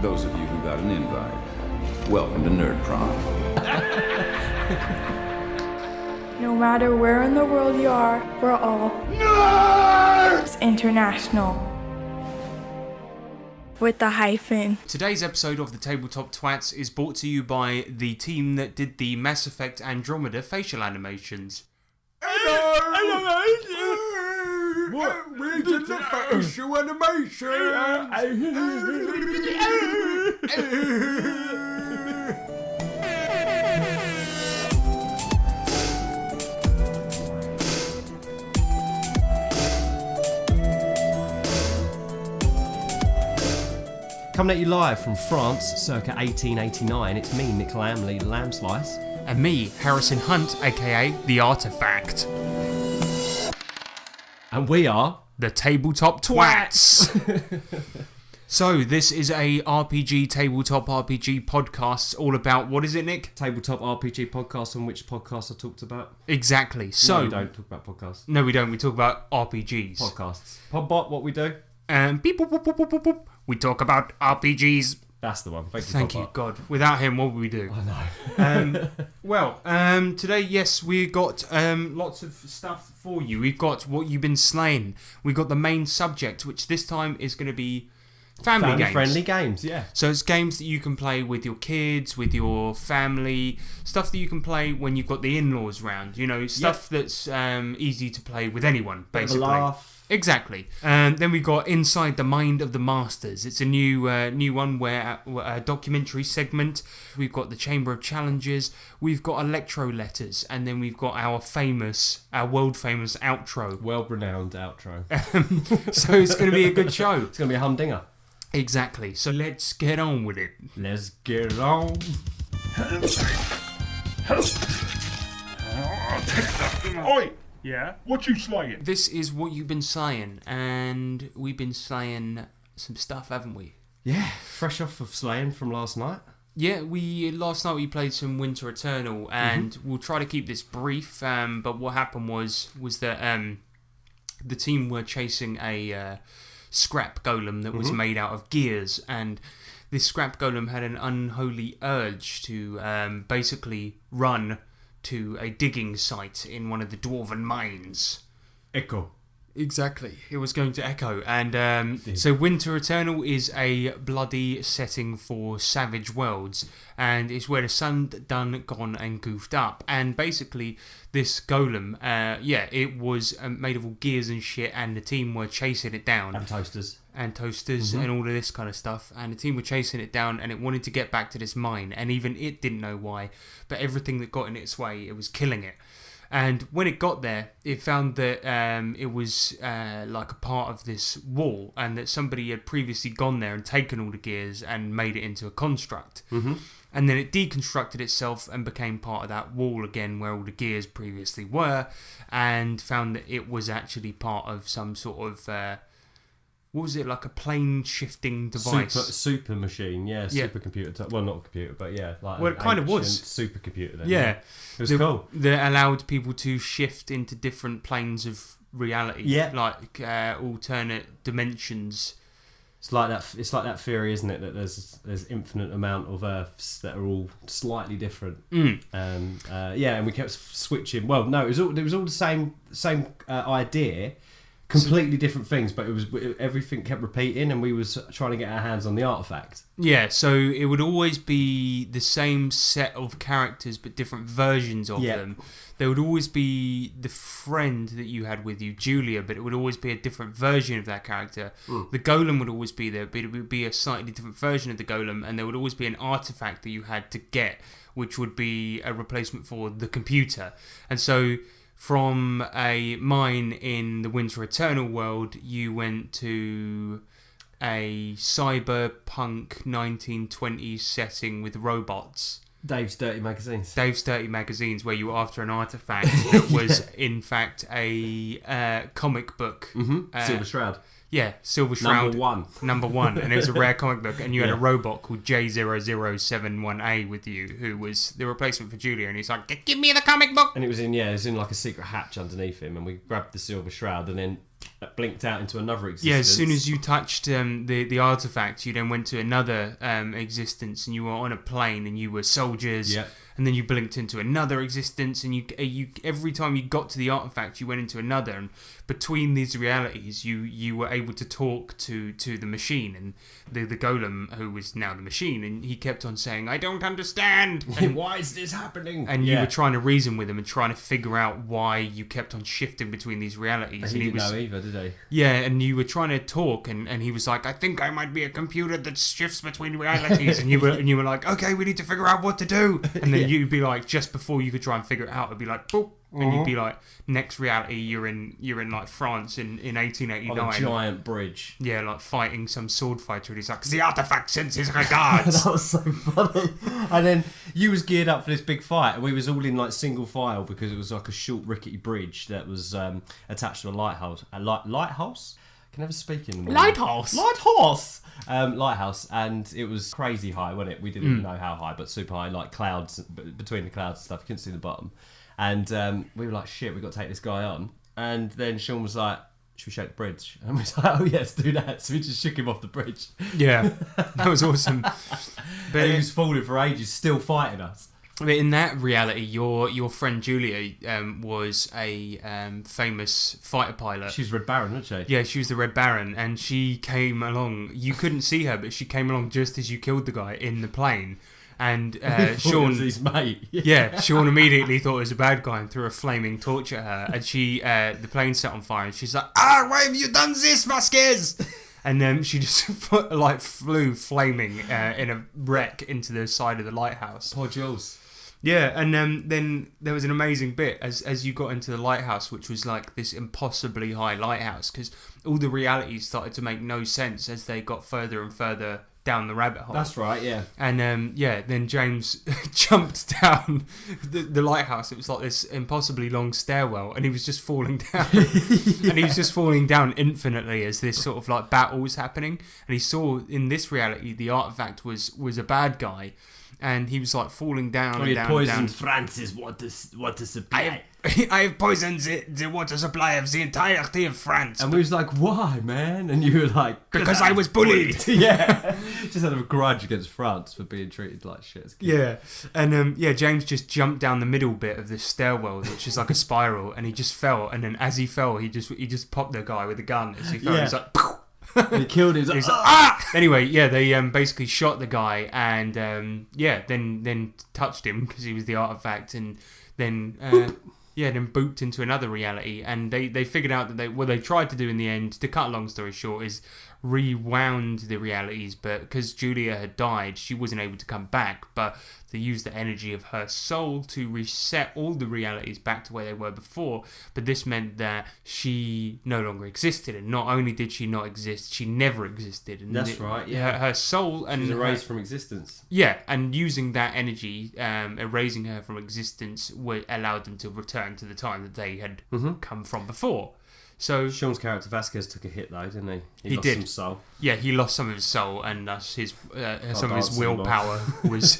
Those of you who got an invite, welcome to Nerd Prom. No matter where in the world you are, we're all Nerds International. With the hyphen. Today's episode of the Tabletop Twats is brought to you by the team that did the Mass Effect Andromeda facial animations. What? We did the facial animation! Coming at you live from France, circa 1889, it's me, Nick Lamley, Lamb Slice. And me, Harrison Hunt, aka The Artifact. And we are... The Tabletop Twats! So, this is a tabletop RPG podcast all about, what is it, Nick? Tabletop RPG podcast, on which podcast I talked about. Exactly. So, No, we don't talk about podcasts. No, we don't. We talk about RPGs. Podcasts. Podbot, what we do? Beep, boop, boop, boop, boop, boop, boop. We talk about RPGs. That's the one. Thank you, God. Without him, what would we do? I know. Today, yes, we got lots of stuff for you. We've got what you've been slaying. We've got the main subject, which this time is going to be family games. Family-friendly games, yeah. So it's games that you can play with your kids, with your family, stuff that you can play when you've got the in-laws round. You know, stuff that's easy to play with anyone, basically. Have a laugh. Exactly. And then we got Inside the Mind of the Masters. It's a new one where a documentary segment. We've got the Chamber of Challenges. We've got Electro Letters, and then we've got our world famous outro. World-renowned outro. So it's going to be a good show. It's going to be a humdinger. Exactly. So let's get on with it. Let's get on. Oi! Yeah. What you slaying? This is what you've been slaying, and we've been slaying some stuff, haven't we? Yeah, fresh off of slaying from last night. Yeah, last night we played some Winter Eternal, and we'll try to keep this brief. But what happened was that the team were chasing a scrap golem that was made out of gears, and this scrap golem had an unholy urge to basically run to a digging site in one of the dwarven mines. Echo. Exactly. It was going to echo. And so Winter Eternal is a bloody setting for Savage Worlds. And it's where the sun done, gone and goofed up. And basically this golem, it was made of all gears and shit, and the team were chasing it down. And toasters. And all of this kind of stuff. And the team were chasing it down, and it wanted to get back to this mine. And even it didn't know why. But everything that got in its way, it was killing it. And when it got there, it found that it was like a part of this wall, and that somebody had previously gone there and taken all the gears and made it into a construct. Mm-hmm. And then it deconstructed itself and became part of that wall again where all the gears previously were, and found that it was actually part of some sort of... what was it, like a plane shifting device? Super machine, yeah. Supercomputer. Well, not a computer, but yeah. Like well, it kind of was. Supercomputer then. Yeah. It was cool. That allowed people to shift into different planes of reality. Yeah. Like alternate dimensions. It's like that theory, isn't it? That there's infinite amount of Earths that are all slightly different. And we kept switching. Well, no, it was all the same idea. Completely different things, but everything kept repeating, and we was trying to get our hands on the artifact. Yeah, so it would always be the same set of characters, but different versions of them. There would always be the friend that you had with you, Julia, but it would always be a different version of that character. The golem would always be there, but it would be a slightly different version of the golem, and there would always be an artifact that you had to get, which would be a replacement for the computer. And so... from a mine in the Winter Eternal world, you went to a cyberpunk 1920s setting with robots. Dave's Dirty Magazines. Where you were after an artifact that was, in fact, a comic book. Silver Shroud. Yeah, Silver Shroud. Number 1. And it was a rare comic book. And you had a robot called J0071A with you, who was the replacement for Julia. And he's like, give me the comic book! And it was in like a secret hatch underneath him. And we grabbed the Silver Shroud and then that blinked out into another existence. Yeah, as soon as you touched the artifact, you then went to another existence, and you were on a plane, and you were soldiers. Yeah. And then you blinked into another existence, and you every time you got to the artifact, you went into another. And between these realities, you were able to talk to the machine, and the golem, who was now the machine, and he kept on saying, "I don't understand." And why is this happening? And you were trying to reason with him and trying to figure out why you kept on shifting between these realities. And he didn't know either, did he? Yeah, and you were trying to talk, and he was like, "I think I might be a computer that shifts between realities." And you were like, "Okay, we need to figure out what to do." And then you'd be like, just before you could try and figure it out, it'd be like, boop, and you'd be like, next reality, you're in like France in 1889 on a giant bridge. Yeah, like fighting some sword fighter, and he's like, "The artifact sends his regards." That was so funny. And then you was geared up for this big fight, and we was all in like single file because it was like a short rickety bridge that was attached to a lighthouse. Lighthouse? I can never speak in the morning. Lighthouse, and it was crazy high, wasn't it? We didn't even know how high, but super high, like clouds, between the clouds and stuff. You couldn't see the bottom. And we were like, shit, we got to take this guy on. And then Sean was like, should we shake the bridge? And we was like, oh yes, do that. So we just shook him off the bridge. Yeah, that was awesome. But he was falling for ages, still fighting us. But in that reality, your friend Julia was a famous fighter pilot. She was Red Baron, wasn't she? Yeah, she was the Red Baron, and she came along. You couldn't see her, but she came along just as you killed the guy in the plane. And Sean, his mate. Yeah, Sean immediately thought it was a bad guy and threw a flaming torch at her. And she, the plane set on fire, and she's like, why have you done this, Vasquez? And then she just flew flaming in a wreck into the side of the lighthouse. Poor Jules. Yeah, and then there was an amazing bit as you got into the lighthouse, which was like this impossibly high lighthouse, because all the realities started to make no sense as they got further and further down the rabbit hole. That's right, yeah. And then James jumped down the lighthouse. It was like this impossibly long stairwell, and he was just falling down. And he was just falling down infinitely as this sort of like battle was happening. And he saw in this reality the artifact was a bad guy. And he was like falling down and down. Poisoned France's water supply. I have poisoned the water supply of the entirety of France. And we was like, why, man? And you were like, because I was bullied. Yeah. Just had a grudge against France for being treated like shit as a kid. Yeah. And James just jumped down the middle bit of this stairwell, which is like a spiral, and he just fell. And then as he fell, he just popped the guy with a gun. As he fell, he was like, pow! And he killed him. He's like, ah! Anyway, yeah, they basically shot the guy, and then touched him because he was the artifact, and then then booped into another reality. And they figured out that what they tried to do in the end, to cut a long story short, is rewound the realities, but because Julia had died, she wasn't able to come back, but they used the energy of her soul to reset all the realities back to where they were before. But this meant that she no longer existed, and not only did she not exist, she never existed. And that's right, yeah. Her soul and she was erased from existence. Yeah, and using that energy, erasing her from existence, allowed them to return to the time that they had come from before. So Sean's character Vasquez took a hit though, didn't he? He lost did. Some soul. Yeah, he lost some of his soul, and some of his willpower was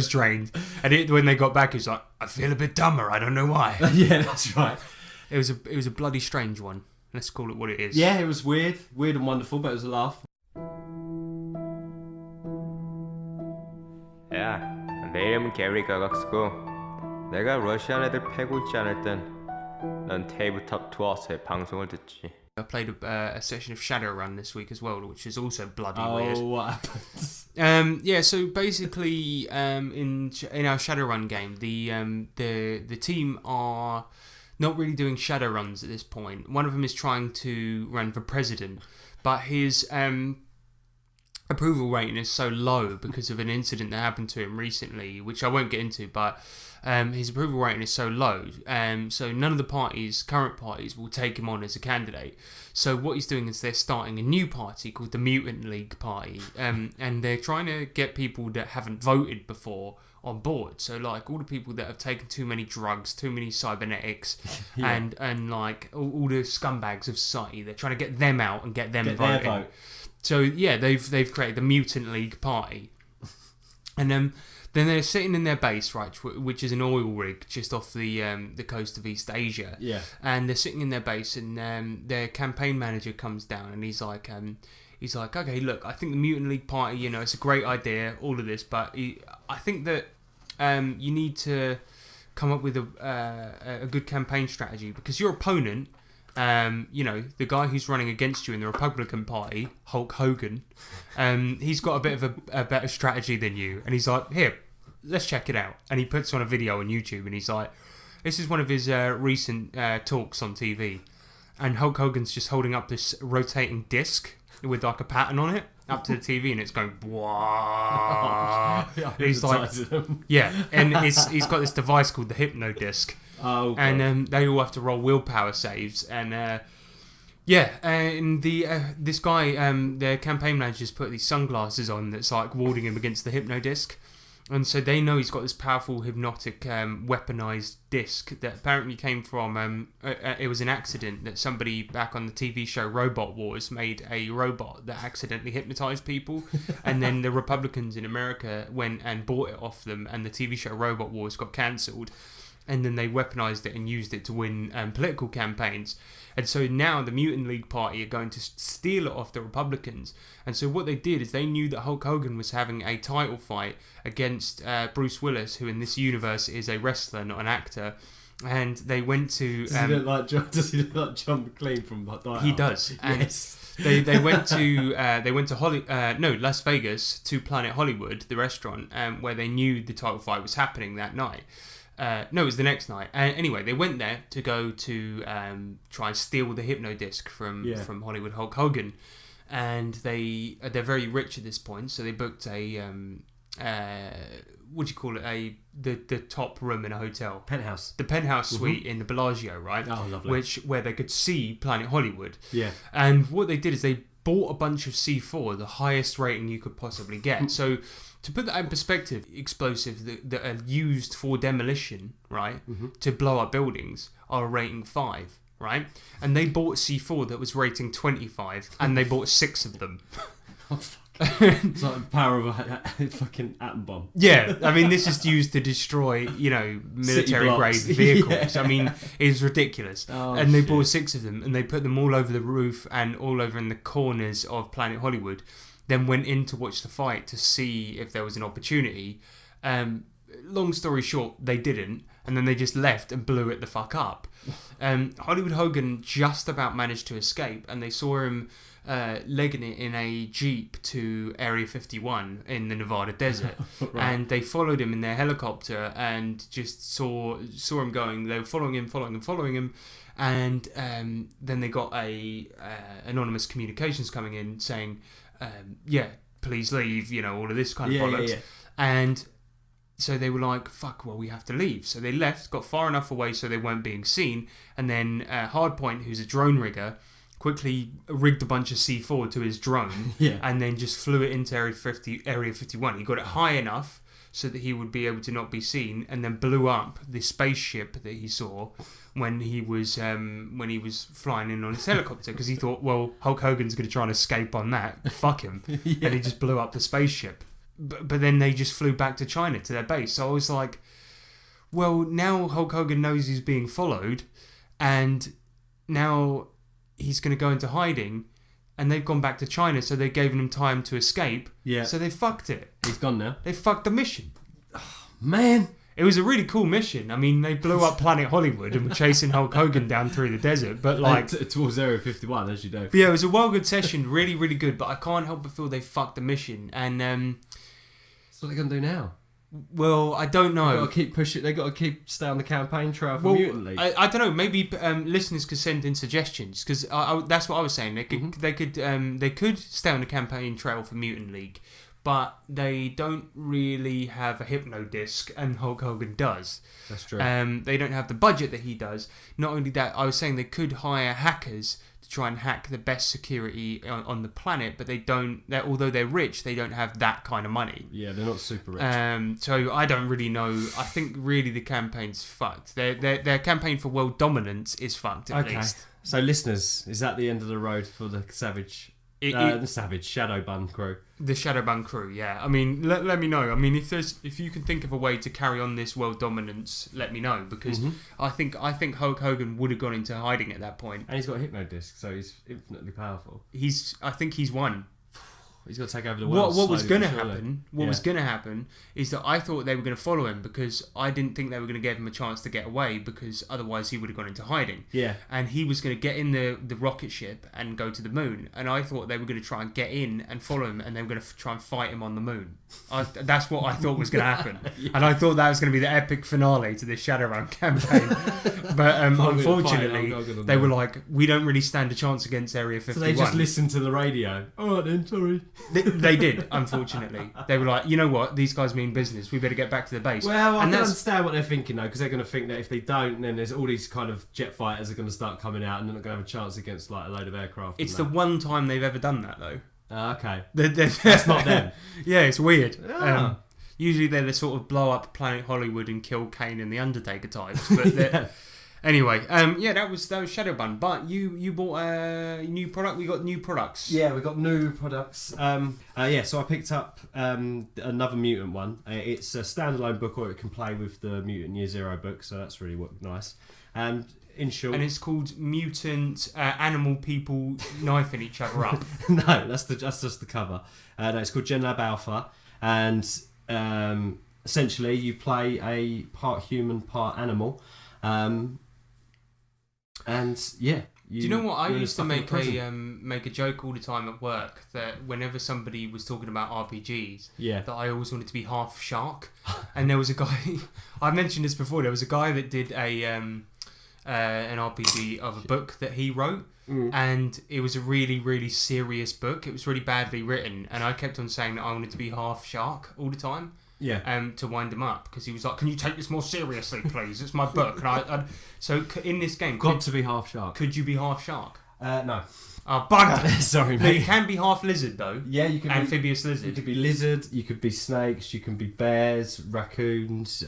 drained. And when they got back, he was like, "I feel a bit dumber. I don't know why." Yeah, that's right. It was a bloody strange one. Let's call it what it is. Yeah, it was weird and wonderful, but it was a laugh. 야, 내 이름은 게리 가각스고 내가 러시안 애들 패고 있지 않을 땐 난 테이블탑 트와스의 방송을 듣지. I played a session of Shadowrun this week as well, which is also bloody weird. Oh, what happened? Yeah, so basically, in our Shadowrun game, the team are not really doing Shadowruns at this point. One of them is trying to run for president, but his approval rating is so low because of an incident that happened to him recently, which I won't get into, but his approval rating is so low, so none of the current parties will take him on as a candidate. So what he's doing is they're starting a new party called the Mutant League Party, and they're trying to get people that haven't voted before on board. So like all the people that have taken too many drugs, too many cybernetics, and like all the scumbags of society, they're trying to get them out and get them voting. Their vote. So yeah, they've created the Mutant League Party, and then they're sitting in their base, right, which is an oil rig just off the coast of East Asia. Yeah. And they're sitting in their base, and their campaign manager comes down, and he's like, okay, look, I think the Mutant League Party, you know, it's a great idea, all of this, but I think that you need to come up with a good campaign strategy, because your opponent, you know, the guy who's running against you in the Republican Party, Hulk Hogan, he's got a bit of a better strategy than you. And he's like, here, let's check it out. And he puts on a video on YouTube, and he's like, this is one of his recent talks on TV. And Hulk Hogan's just holding up this rotating disc with like a pattern on it up to the TV, and it's going, "Wah." He's like, yeah, and he's got this device called the Hypno Disc. Oh, God. And they all have to roll willpower saves, and and this guy, their campaign manager's put these sunglasses on that's like warding him against the Hypno Disc, and so they know he's got this powerful hypnotic weaponized disc that apparently came from it was an accident that somebody back on the TV show Robot Wars made a robot that accidentally hypnotized people, and then the Republicans in America went and bought it off them, and the TV show Robot Wars got cancelled. And then they weaponized it and used it to win political campaigns. And so now the Mutant League Party are going to steal it off the Republicans. And so what they did is they knew that Hulk Hogan was having a title fight against Bruce Willis, who in this universe is a wrestler, not an actor. And they went to... Does he look like John McClane from Die Hard? He does. And yes. They went to Las Vegas, to Planet Hollywood, the restaurant, where they knew the title fight was happening that night. No, it was the next night. Anyway, they went there to go to try and steal the Hypno Disc from Hollywood Hulk Hogan, and they're very rich at this point, so they booked a what do you call it? The top room in a hotel, Penthouse, the penthouse suite in the Bellagio, right? Oh, lovely. Where they could see Planet Hollywood. Yeah. And what they did is they bought a bunch of C4, the highest rating you could possibly get. So. To put that in perspective, explosives that are used for demolition, right, to blow up buildings are rating 5, right? And they bought C4 that was rating 25, and they bought 6 of them. Oh, fuck. It's like the power of a fucking atom bomb. Yeah, I mean, this is used to destroy, you know, military-grade vehicles. Yeah. I mean, it's ridiculous. Oh, and they shit. bought 6 of them, and they put them all over the roof and all over in the corners of Planet Hollywood. Then went in to watch the fight to see if there was an opportunity. Long story short, they didn't, and then they just left and blew it the fuck up. Hollywood Hogan just about managed to escape, and they saw him legging it in a Jeep to Area 51 in the Nevada desert. Right. And they followed him in their helicopter and just saw him going. They were following him. And then they got a anonymous communications coming in saying, please leave, you know, all of this kind of bollocks. Yeah. And so they were like, fuck, well, we have to leave. So they left, got far enough away so they weren't being seen. And then Hardpoint, who's a drone rigger, quickly rigged a bunch of C4 to his drone and then just flew it into Area 51. He got it high enough so that he would be able to not be seen, and then blew up the spaceship that he saw when he was flying in on his helicopter, because he thought, well, Hulk Hogan's going to try and escape on that. Fuck him. And he just blew up the spaceship. But then they just flew back to China, to their base. So I was like, well, now Hulk Hogan knows he's being followed, and now he's going to go into hiding, and they've gone back to China, so they've given him time to escape. Yeah. So they fucked it. He's gone now. They fucked the mission. Oh, man. It was a really cool mission. I mean, they blew up Planet Hollywood and were chasing Hulk Hogan down through the desert, but like... towards Area 51, as you know. But yeah, it was a well good session, really, really good, but I can't help but feel they fucked the mission, and... so what are they going to do now? Well, I don't know. They've got to keep pushing. They've got to keep stay on the campaign trail for Mutant League. I don't know. Maybe listeners could send in suggestions, because that's what I was saying. They could stay on the campaign trail for Mutant League, but they don't really have a Hypno Disc, and Hulk Hogan does. That's true. They don't have the budget that he does. Not only that, I was saying they could hire hackers to to try and hack the best security on the planet, but they don't. Although they're rich, they don't have that kind of money. Yeah, they're not super rich. So I don't really know. I think really the campaign's fucked. Their campaign for world dominance is fucked at least. So listeners, is that the end of the road for the Savage? The Savage Shadowbun crew. The Shadowbun crew, yeah. I mean, let me know. I mean, if you can think of a way to carry on this world dominance, let me know, because I think Hulk Hogan would have gone into hiding at that point. And he's got a hypno disc, so he's infinitely powerful. I think he's won. He's got to take over the world. What was going to happen? Was going to happen is that I thought they were going to follow him, because I didn't think they were going to give him a chance to get away, because otherwise he would have gone into hiding. Yeah. And he was going to get in the rocket ship and go to the moon. And I thought they were going to try and get in and follow him, and they were going to try and fight him on the moon. That's what I thought was going to happen. Yeah. And I thought that was going to be the epic finale to this Shadowrun campaign. But unfortunately, they were like, we don't really stand a chance against Area 51. So they just listened to the radio. All right then, sorry. They did, unfortunately. They were like, you know what, these guys mean business. We better get back to the base. Well, I can understand what they're thinking, though, because they're going to think that if they don't, then there's all these kind of jet fighters are going to start coming out, and they're not going to have a chance against like a load of aircraft. It's the one time they've ever done that, though. Okay. That's not them. Yeah, it's weird. Yeah. Usually they're the sort of blow up Planet Hollywood and kill Kane and the Undertaker types. But anyway, that was Shadowbun. But you bought a new product. We got new products. Yeah, we got new products. So I picked up another Mutant one. It's a standalone book, or it can play with the Mutant Year Zero book. So that's really nice. In short, and it's called Mutant Animal People Knifing Each Other Up. No, that's just the cover. No, it's called Gen Lab Alpha, and essentially you play a part human, part animal. And yeah, do you know what I used to make a joke all the time at work, that whenever somebody was talking about RPGs, that I always wanted to be half shark. And there was a guy, I mentioned this before, there was a guy that did an RPG of a book that he wrote, and it was a really, really serious book. It was really badly written, and I kept on saying that I wanted to be half shark all the time. Yeah. To wind him up, because he was like, "Can you take this more seriously, please? It's my book." And so in this game, to be half shark. Could you be half shark? No. Oh, bugger! Sorry, mate. But you can be half lizard, though. Yeah, you can. Amphibious lizard. You could be lizard. You could be snakes. You can be bears, raccoons,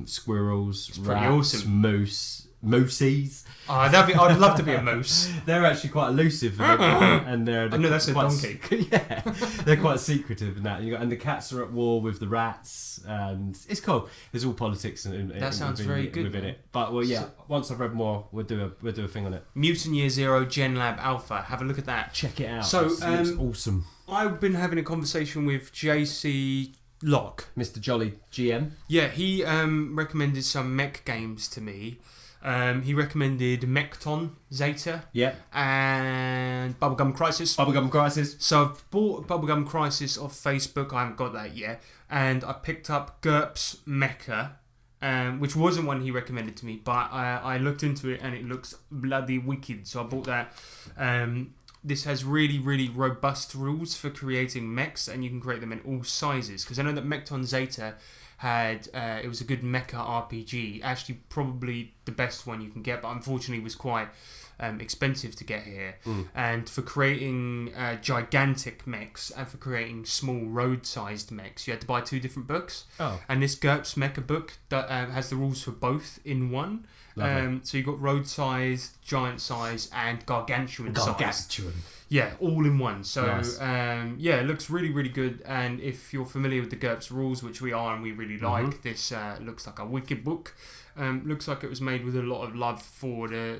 squirrels, rats, moose. Moosies. I'd love to be a moose. They're actually quite elusive, and they're no, that's a donkey. Yeah, they're quite secretive and that. And the cats are at war with the rats, and it's cool. There's all politics sounds very good within it. But once I've read more, we'll do a thing on it. Mutant Year Zero Gen Lab Alpha. Have a look at that. Check it out. So it looks awesome. I've been having a conversation with JC Locke, Mr. Jolly GM. Yeah, he recommended some mech games to me. He recommended Mechton Zeta. Yeah. And Bubblegum Crisis. So I've bought Bubblegum Crisis off Facebook. I haven't got that yet. And I picked up GURPS Mecha, which wasn't one he recommended to me, but I looked into it and it looks bloody wicked. So I bought that. This has really, really robust rules for creating mechs, and you can create them in all sizes. Because I know that Mechton Zeta had it was a good mecha RPG, actually probably the best one you can get, but unfortunately was quite expensive to get here. And for creating gigantic mechs and for creating small road-sized mechs, you had to buy 2 different books. And this GURPS Mecha book that has the rules for both in one. So you've got road-sized, giant-size, and gargantuan size. Yeah, all in one. So, nice. It looks really, really good. And if you're familiar with the GURPS rules, which we are and we really like, this looks like a wicked book. Looks like it was made with a lot of love for the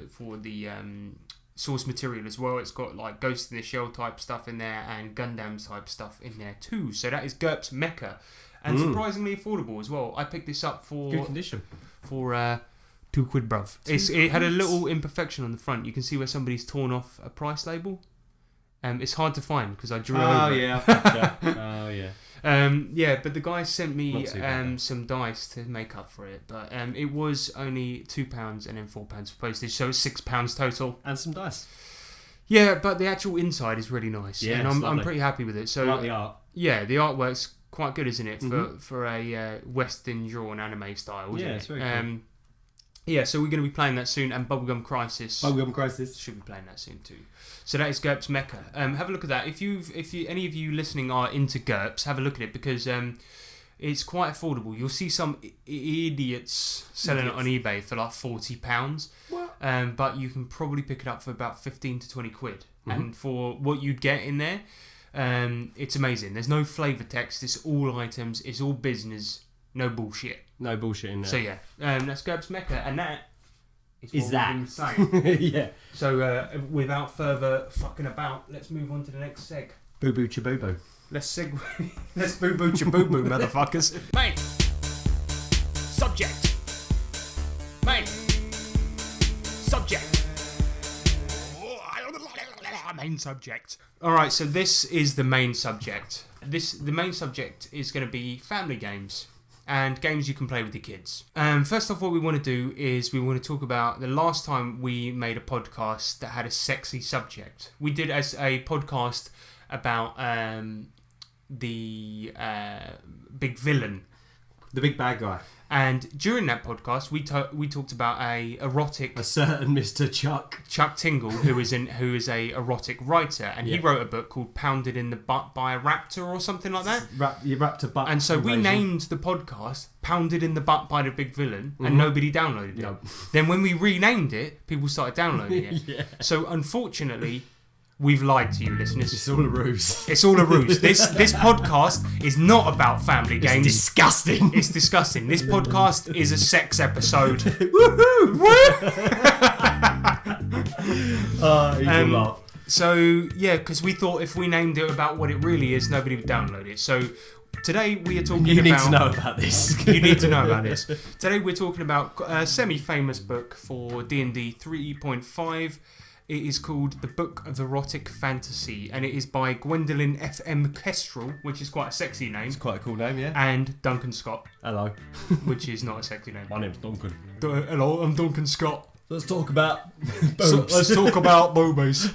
source material as well. It's got like Ghost in the Shell type stuff in there and Gundam type stuff in there too. So that is GURPS Mecha. And surprisingly affordable as well. I picked this up for... Good condition. For... £2, bruv. It had a little imperfection on the front. You can see where somebody's torn off a price label. It's hard to find because I drew over it. But the guy sent me some dice to make up for it. But it was only £2 and then £4 for postage, so it's £6 total. And some dice. Yeah, but the actual inside is really nice. Yeah, and I'm pretty happy with it. So I like the art. Yeah, the artwork's quite good, isn't it? For a Western drawn anime style. Yeah, it's very cool. Yeah, so we're going to be playing that soon, and Bubblegum Crisis. Bubblegum Crisis. Should be playing that soon too. So that is GURPS Mecca. Have a look at that. If any of you listening are into GURPS, have a look at it because it's quite affordable. You'll see some idiots selling it on eBay for like £40. But you can probably pick it up for about 15 to 20 quid. And for what you'd get in there, it's amazing. There's no flavour text. It's all items. It's all business. No bullshit. No bullshit in there. So yeah, that's GURPS Mecca, and that is what that. we've been saying. Yeah. So without further fucking about, let's move on to the next seg. Boo boo cha boo boo. Let's segue. Let's boo boo cha boo boo, motherfuckers. Main subject. Main subject. Main subject. All right, so this is the main subject. The main subject is going to be family games and games you can play with your kids. First off, what we want to do is we want to talk about the last time we made a podcast that had a sexy subject. We did as a podcast about the big villain, the big bad guy. And during that podcast, we talked about a certain Mr. Chuck Tingle, who is a erotic writer, and he wrote a book called "Pounded in the Butt by a Raptor" or something like that. Raptor butt. And so we named the podcast "Pounded in the Butt by the Big Villain," and nobody downloaded it. Then when we renamed it, people started downloading it. So unfortunately, we've lied to you, listeners. It's all a ruse. It's all a ruse. This podcast is not about family games. It's disgusting. It's disgusting. This podcast is a sex episode. Woohoo! Evil laugh. So, yeah, because we thought if we named it about what it really is, nobody would download it. So today we are talking about... You need to know about this. You need to know about this. Today we're talking about a semi-famous book for D&D 3.5. It is called The Book of Erotic Fantasy, and it is by Gwendolyn F.M. Kestrel, which is quite a sexy name. It's quite a cool name, yeah. And Duncan Scott. Hello. Which is not a sexy name. My name's Duncan. Hello, I'm Duncan Scott. Let's talk about boobs. Let's talk about boobies.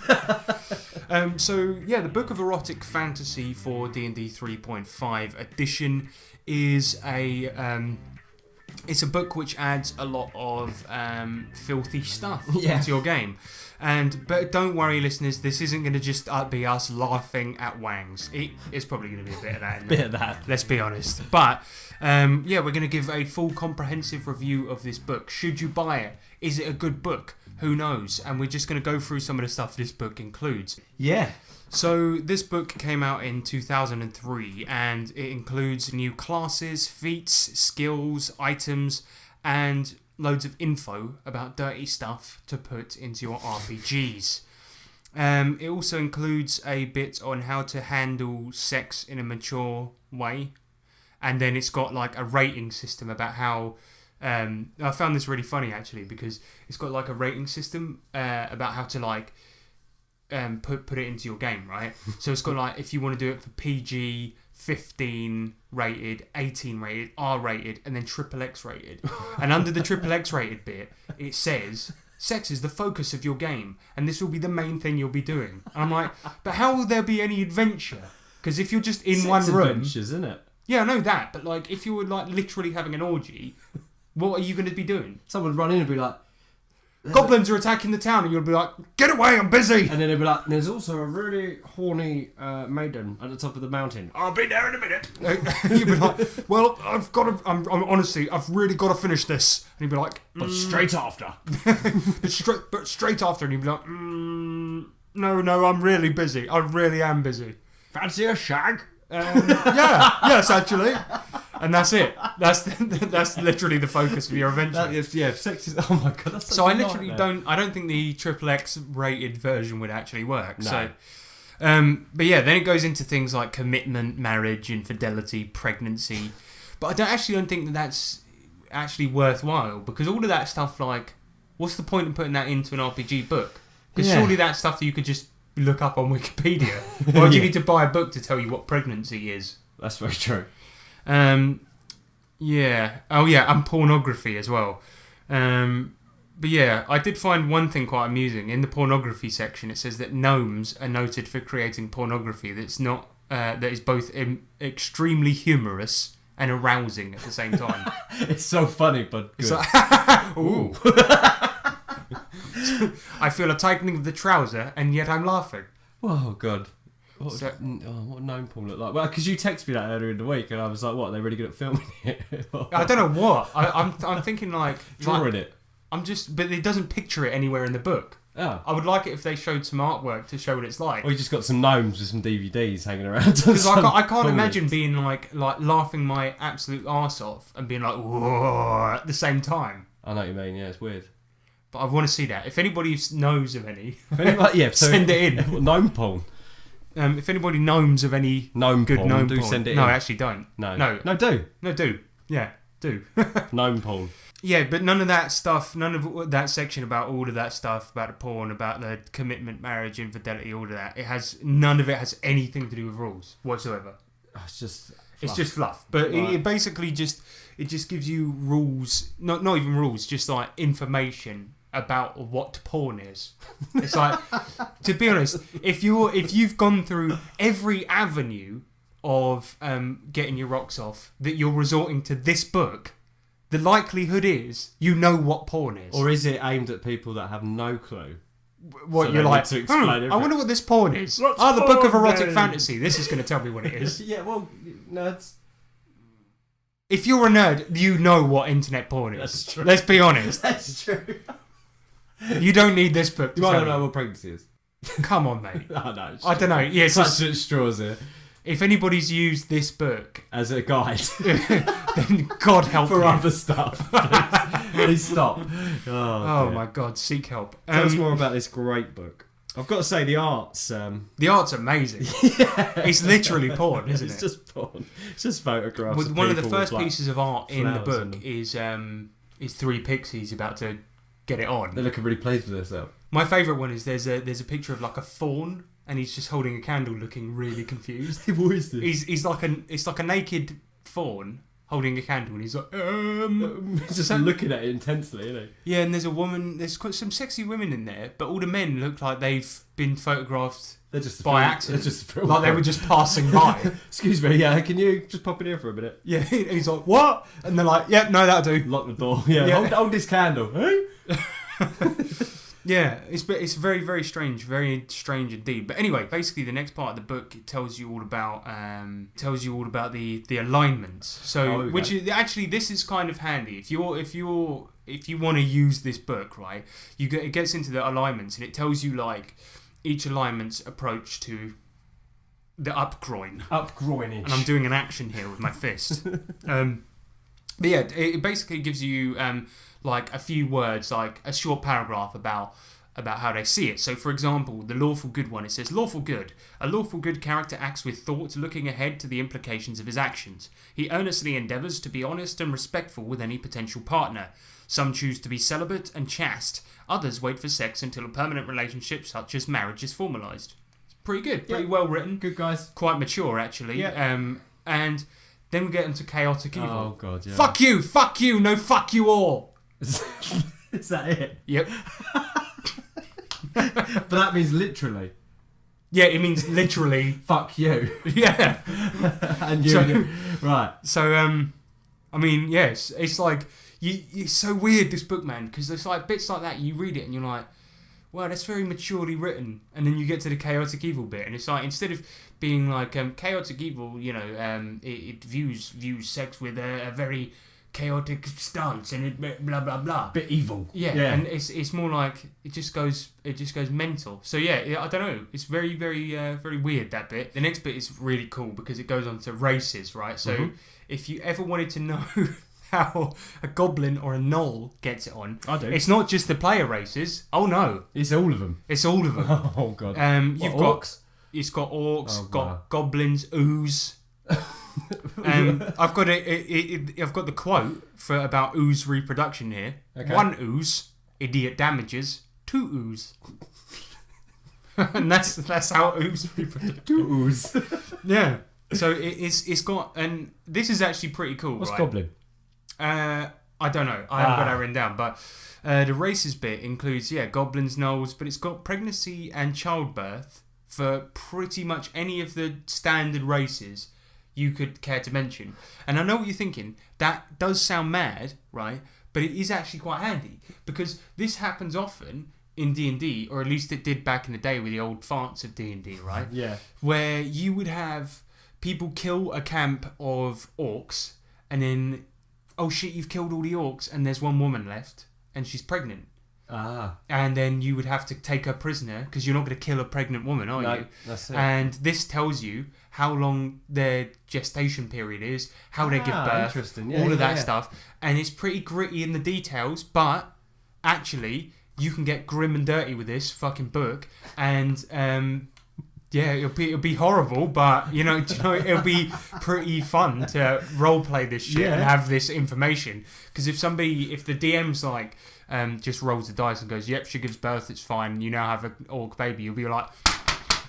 So, yeah, The Book of Erotic Fantasy for D&D 3.5 edition is it's a book which adds a lot of filthy stuff into your game. But don't worry, listeners, this isn't going to just be us laughing at wangs. It is probably going to be a bit of that. Bit of that. Let's be honest. But, we're going to give a full comprehensive review of this book. Should you buy it? Is it a good book? Who knows? And we're just going to go through some of the stuff this book includes. Yeah. So this book came out in 2003 and it includes new classes, feats, skills, items, and loads of info about dirty stuff to put into your RPGs. It also includes a bit on how to handle sex in a mature way. And then it's got like a rating system about how... I found this really funny actually because it's got like a rating system about how to like put it into your game, right? So it's got like if you want to do it for PG, 15 rated, 18 rated, R rated, and then XXX rated. And under the XXX rated bit, it says sex is the focus of your game, and this will be the main thing you'll be doing. And I'm like, but how will there be any adventure? Because if you're just in sex one room, adventures, isn't it? Yeah, I know that, but like if you were like literally having an orgy, what are you going to be doing? Someone would run in and be like, goblins are attacking the town, and you'll be like, get away, I'm busy. And then they'd be like, there's also a really horny maiden at the top of the mountain. I'll be there in a minute. You'd be like, well, I've got to, I'm honestly, I've really got to finish this. And he'd be like, but straight after. but straight after, and you'd be like, no, I'm really busy. I really am busy. Fancy a shag? Yes, actually. And that's it. That's literally the focus of your adventure. Sex is... Oh my god, that's so I literally I don't think the XXX rated version would actually work. No. So, but yeah, then it goes into things like commitment, marriage, infidelity, pregnancy. But I don't think that's actually worthwhile because all of that stuff, like, what's the point in putting that into an RPG book? Because surely that's stuff that you could just look up on Wikipedia. Why do you need to buy a book to tell you what pregnancy is? That's very true. Yeah. Oh, yeah, and pornography as well. But yeah, I did find one thing quite amusing. In the pornography section, it says that gnomes are noted for creating pornography that is both extremely humorous and arousing at the same time. It's so funny, but good. Ooh. I feel a tightening of the trouser, and yet I'm laughing. Oh God. What So- gnome porn look like? Well, because you texted me that earlier in the week, and I was like, "What? They're really good at filming it." I don't know what. I'm thinking like Drawing it. but it doesn't picture it anywhere in the book. Oh. I would like it if they showed some artwork to show what it's like. Or you just got some gnomes with some DVDs hanging around. Because I can't imagine being like laughing my absolute arse off and being like, whoa, at the same time. I know what you mean. Yeah, it's weird. But I want to see that. If anybody knows of any, Yeah, so send it in. Gnome porn. If anybody knows of any Gnome good porn, gnome do porn. send it No, in. actually don't. No, do. do. Do. Yeah, do. Gnome porn. Yeah, but none of that stuff, none of that section about all of that stuff, about the porn, about the commitment, marriage, infidelity, all of that. None of it has anything to do with rules whatsoever. It's just It's just fluff. But it basically just gives you rules, not even rules, just like information about what porn is. It's like, to be honest, if you've gone through every avenue of getting your rocks off that you're resorting to this book, the likelihood is you know what porn is. Or is it aimed at people that have no clue? What So you're they like, need to explain everything. I wonder what this porn is. What's the book of porn, erotic then? fantasy. This is going to tell me what it is. Yeah, well, nerds. If you're a nerd, you know what internet porn is. That's true. Let's be honest. That's true. You don't need this book to You tell don't know you. what pregnancy is. Come on, mate. I know. I don't know. Yeah, it's Clutch just, at straws here. if anybody's used this book, As a guide then God help for you. other stuff. Please stop. Oh dear. my God, seek help. Tell us more about this great book. I've got to say, the art's... The art's amazing. It's literally porn, isn't it's it? just porn. It's just photographs With of one of the people first with, like, pieces of art in the flowers in book them. is three pixies about to get it on. They're looking really pleased with themselves. My favourite one is there's a picture of like a fawn and he's just holding a candle, looking really confused. What is this? It's like a naked fawn holding a candle, and he's like, He's just looking at it intensely, isn't he? Yeah, and there's a woman. There's quite some sexy women in there, but all the men look like they've been photographed They're just by accident. They're just a film like they were just passing by. Excuse me, yeah, can you just pop in here for a minute? Yeah, and he's like, what? And they're like, yep, no, that'll do. Lock the door. Yeah, Yeah. Hold this candle. Hey? Yeah, it's very, very strange indeed. But anyway, basically the next part of the book, it tells you all about the alignments. So okay. which is actually, this is kind of handy if you want to use this book, right? It gets into the alignments and it tells you like each alignment's approach to the up groin. Up groinage. And I'm doing an action here with my fist. But yeah, it basically gives you like a few words, like a short paragraph about how they see it. So, for example, the lawful good one, it says, lawful good. A lawful good character acts with thought, looking ahead to the implications of his actions. He earnestly endeavours to be honest and respectful with any potential partner. Some choose to be celibate and chaste. Others wait for sex until a permanent relationship such as marriage is formalised. It's pretty good, pretty well written. Good guys. Quite mature, actually. Yeah. And then we get into chaotic evil. Oh, God, yeah. Fuck you, no fuck you all. Is that it? Yep. But that means literally. Yeah, it means literally. Fuck you. Yeah. And you. So- Right. So, I mean, yes, it's like, it's so weird, this book, man, because there's like bits like that, you read it and you're like, wow, that's very maturely written. And then you get to the chaotic evil bit, and it's like, instead of being like, chaotic evil, you know, it views sex with a very chaotic stance, and it blah blah blah. Bit evil. Yeah, and it's more like it just goes mental. So yeah, I don't know. It's very very weird, that bit. The next bit is really cool because it goes on to races, right? So if you ever wanted to know how a goblin or a gnoll gets it on, I do. It's not just the player races. Oh no, It's all of them. it's all of them. Oh, God. You've What, got it's got orcs, Oh, got wow. goblins, ooze. I've got I've got the quote for about ooze reproduction here. Okay. 1 ooze, idiot damages. 2 ooze. And that's how ooze reproduce. Ooze. Yeah. So it's got, and this is actually pretty cool. What's right? goblin? I don't know. I haven't got that written down. But the races bit includes, goblins, gnolls, but it's got pregnancy and childbirth for pretty much any of the standard races. you could care to mention? And I know what you're thinking. That does sound mad, right? But it is actually quite handy because this happens often in D&D, or at least it did back in the day with the old farts of D&D, right? Yeah. Where you would have people kill a camp of orcs and then, oh shit, you've killed all the orcs and there's one woman left and she's pregnant. Ah. And then you would have to take her prisoner because you're not going to kill a pregnant woman, are you? That's it. And this tells you how long their gestation period is, how they give birth, interesting. Yeah, all of that yeah. stuff. And it's pretty gritty in the details, but actually you can get grim and dirty with this fucking book. And yeah, it'll be horrible, but it'll be pretty fun to role play this shit and have this information. Because if the DM's like just rolls the dice and goes, yep, she gives birth, it's fine, you now have an orc baby, you'll be like,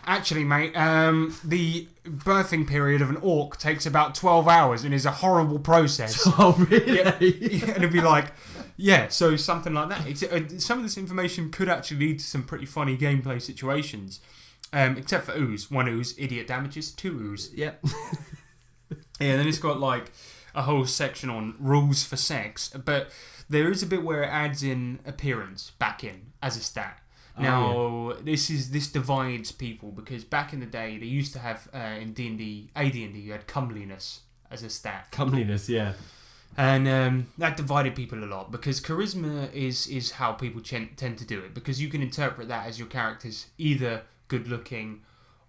actually, mate, the birthing period of an orc takes about 12 hours and is a horrible process. Oh, really? Yeah, and it'd be like, yeah, so something like that. Some of this information could actually lead to some pretty funny gameplay situations. Except for ooze. 1 ooze, idiot damages. 2 ooze. Yep. Yeah, then it's got like a whole section on rules for sex, but there is a bit where it adds in appearance back in as a stat. Now, this divides people because back in the day they used to have in D&D, AD&D, you had comeliness as a stat. Comeliness, yeah. And that divided people a lot because charisma is how people tend to do it, because you can interpret that as your character's either good looking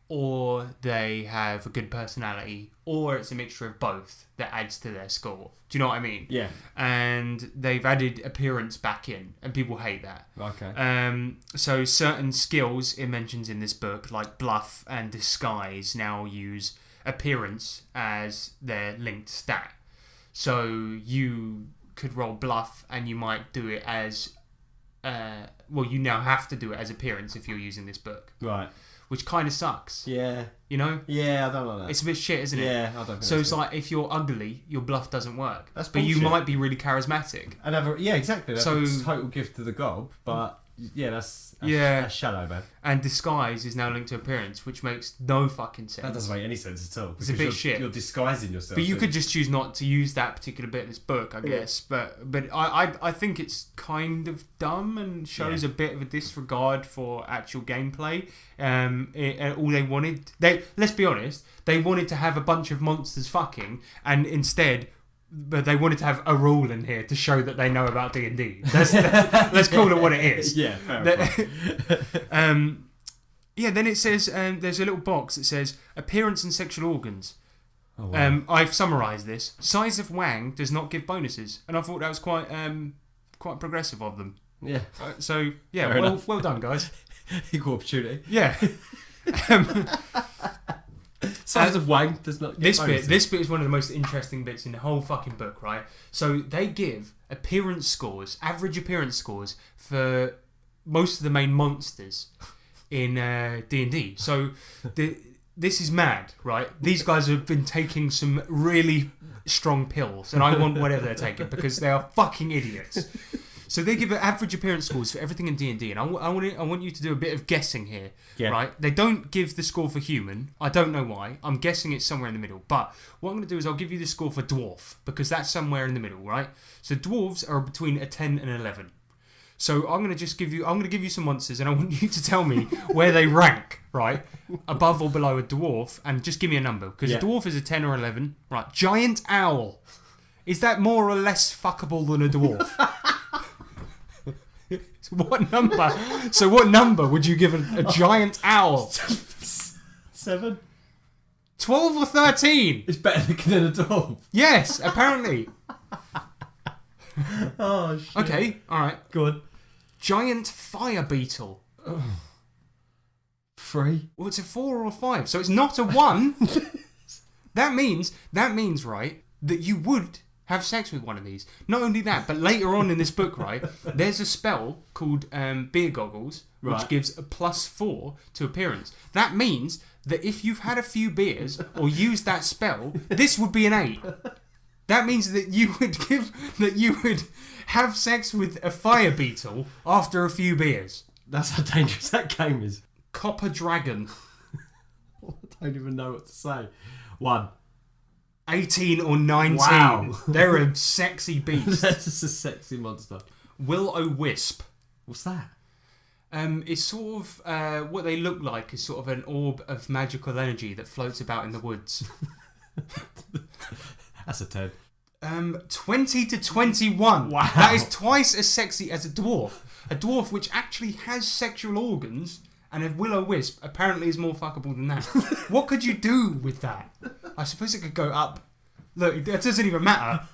or they have a good personality, or it's a mixture of both that adds to their score. Do you know what I mean? Yeah. And they've added appearance back in, and people hate that. Okay. So certain skills it mentions in this book, like bluff and disguise, now use appearance as their linked stat. So you could roll bluff, and you might do it as you now have to do it as appearance if you're using this book. Right. Which kind of sucks. Yeah. You know? Yeah, I don't like that. It's a bit shit, isn't it? Yeah, I don't think so that's it's like if you're ugly, your bluff doesn't work. That's but you bullshit. might be really charismatic. Yeah, exactly. That's So- a total gift to the gob, but yeah, that's shallow, man. And disguise is now linked to appearance, which makes no fucking sense. That doesn't make any sense at all. It's a bit you're, shit. You're disguising yourself. But you could just choose not to use that particular bit in this book, I guess. But I think it's kind of dumb and shows a bit of a disregard for actual gameplay. All they wanted, let's be honest, they wanted to have a bunch of monsters fucking, and instead. But they wanted to have a rule in here to show that they know about D&D. Let's call it what it is. Yeah, fair enough. Yeah, then it says, there's a little box that says, appearance and sexual organs. Oh, wow. I've summarised this. Size of wang does not give bonuses. And I thought that was quite progressive of them. Yeah. So, yeah, Fair enough. well done, guys. Equal opportunity. Yeah. Size of wang does not get bonuses. This bit is one of the most interesting bits in the whole fucking book, right? So they give appearance scores, average appearance scores for most of the main monsters in D&D. So this is mad, right? These guys have been taking some really strong pills, and I want whatever they're taking because they are fucking idiots. So they give average appearance scores for everything in D&D, and I want you to do a bit of guessing here, right? They don't give the score for human. I don't know why. I'm guessing it's somewhere in the middle. But what I'm going to do is I'll give you the score for dwarf, because that's somewhere in the middle, right? So dwarves are between a 10 and 11. So I'm going to give you some monsters, and I want you to tell me where they rank, right? Above or below a dwarf, and just give me a number, because a dwarf is a 10 or 11. Right, giant owl. Is that more or less fuckable than a dwarf? What number? So what number would you give a giant owl? 7. 12 or 13? It's better than a dwarf. Yes, apparently. Oh, shit. Okay, alright. Go on. Giant fire beetle. 3. Well, it's a 4 or a 5, so it's not a 1. That means, right, that you would have sex with one of these. Not only that, but later on in this book, right, there's a spell called Beer Goggles, which gives a +4 to appearance. That means that if you've had a few beers or used that spell, this would be an 8. That means that you would have sex with a fire beetle after a few beers. That's how dangerous that game is. Copper dragon. I don't even know what to say. 1. 18 or 19. Wow. They're a sexy beast. That's just a sexy monster. Will-o-wisp. What's that? It's sort of what they look like is sort of an orb of magical energy that floats about in the woods. That's a 10. 20 to 21. Wow. That is twice as sexy as a dwarf. A dwarf which actually has sexual organs, and a will-o-wisp apparently is more fuckable than that. What could you do with that? I suppose it could go up. Look, it doesn't even matter.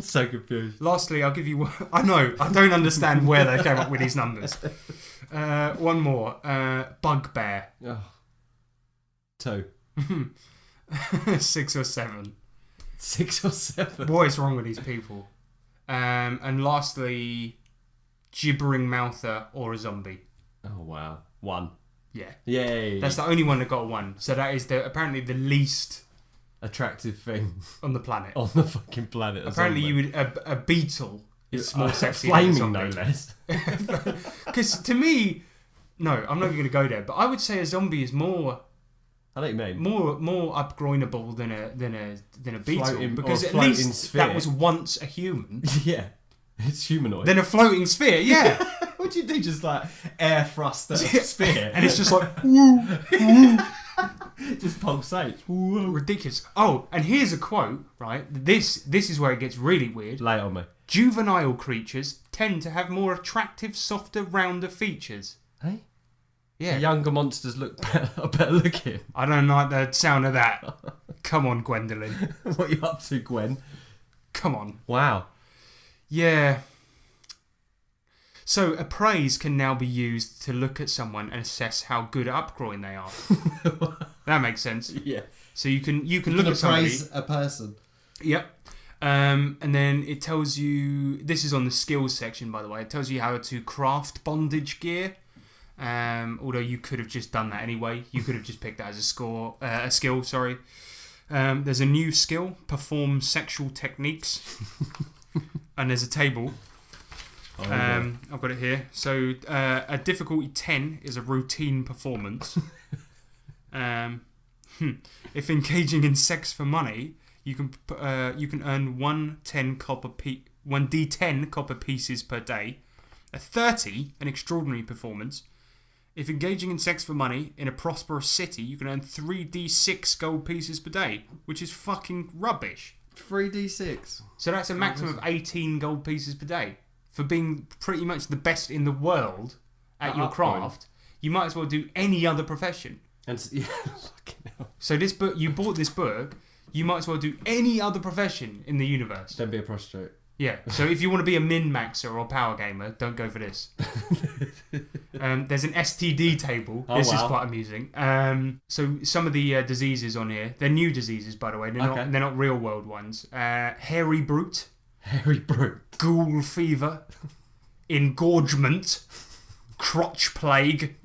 So confused. Lastly, I'll give you one. I know, I don't understand where they came up with these numbers. One more. Bugbear. Oh. 2. 6 or 7. 6 or 7. What is wrong with these people? And lastly, gibbering mouther or a zombie. Oh wow. 1. Yeah. Yay. That's the only one that got a 1. So that is apparently the least attractive thing on the planet. on the fucking planet. Apparently, you would a beetle is more sexy flaming, than a no zombie. less. Because to me, no, I'm not even going to go there. But I would say a zombie is more I know what you mean. more upgroinable than a beetle, Floating- because or at floating least sphere. that was once a human. Yeah, it's humanoid. Then a floating sphere, yeah. What do you do? Just like air thrust at a sphere, And it's just like woo, woo. just pulsates. Ridiculous. Oh, and here's a quote, right? This is where it gets really weird. Lay it on me. Juvenile creatures tend to have more attractive, softer, rounder features. Hey, Yeah. the younger monsters look better looking. I don't like the sound of that. Come on, Gwendolyn. What are you up to, Gwen? Come on. Wow. Yeah. So appraise can now be used to look at someone and assess how good at upgrowing they are. That makes sense. Yeah. So you can look at somebody. a person. Yep. And then it tells you, this is on the skills section, by the way. It tells you how to craft bondage gear. Although you could have just done that anyway. You could have just picked that as a skill. Sorry. There's a new skill, perform sexual techniques, and there's a table. I've got it here. So a difficulty 10 is a routine performance. If engaging in sex for money, you can earn 1d10 copper pieces per day. A 30, an extraordinary performance. If engaging in sex for money in a prosperous city, you can earn 3d6 gold pieces per day, which is fucking rubbish. 3d6. So that's a maximum of 18 gold pieces per day. For being pretty much the best in the world at your craft, you might as well do any other profession. And yeah, fucking hell. So this book, you bought this book, you might as well do any other profession in the universe. Don't be a prostitute. Yeah, so if you want to be a min-maxer or power gamer, don't go for this. There's an STD table. Oh, This is wow. quite amusing. So some of the diseases on here, they're new diseases, by the way. They're not real-world ones. Hairy brute. Hairy brute. Ghoul fever. Engorgement. Crotch plague.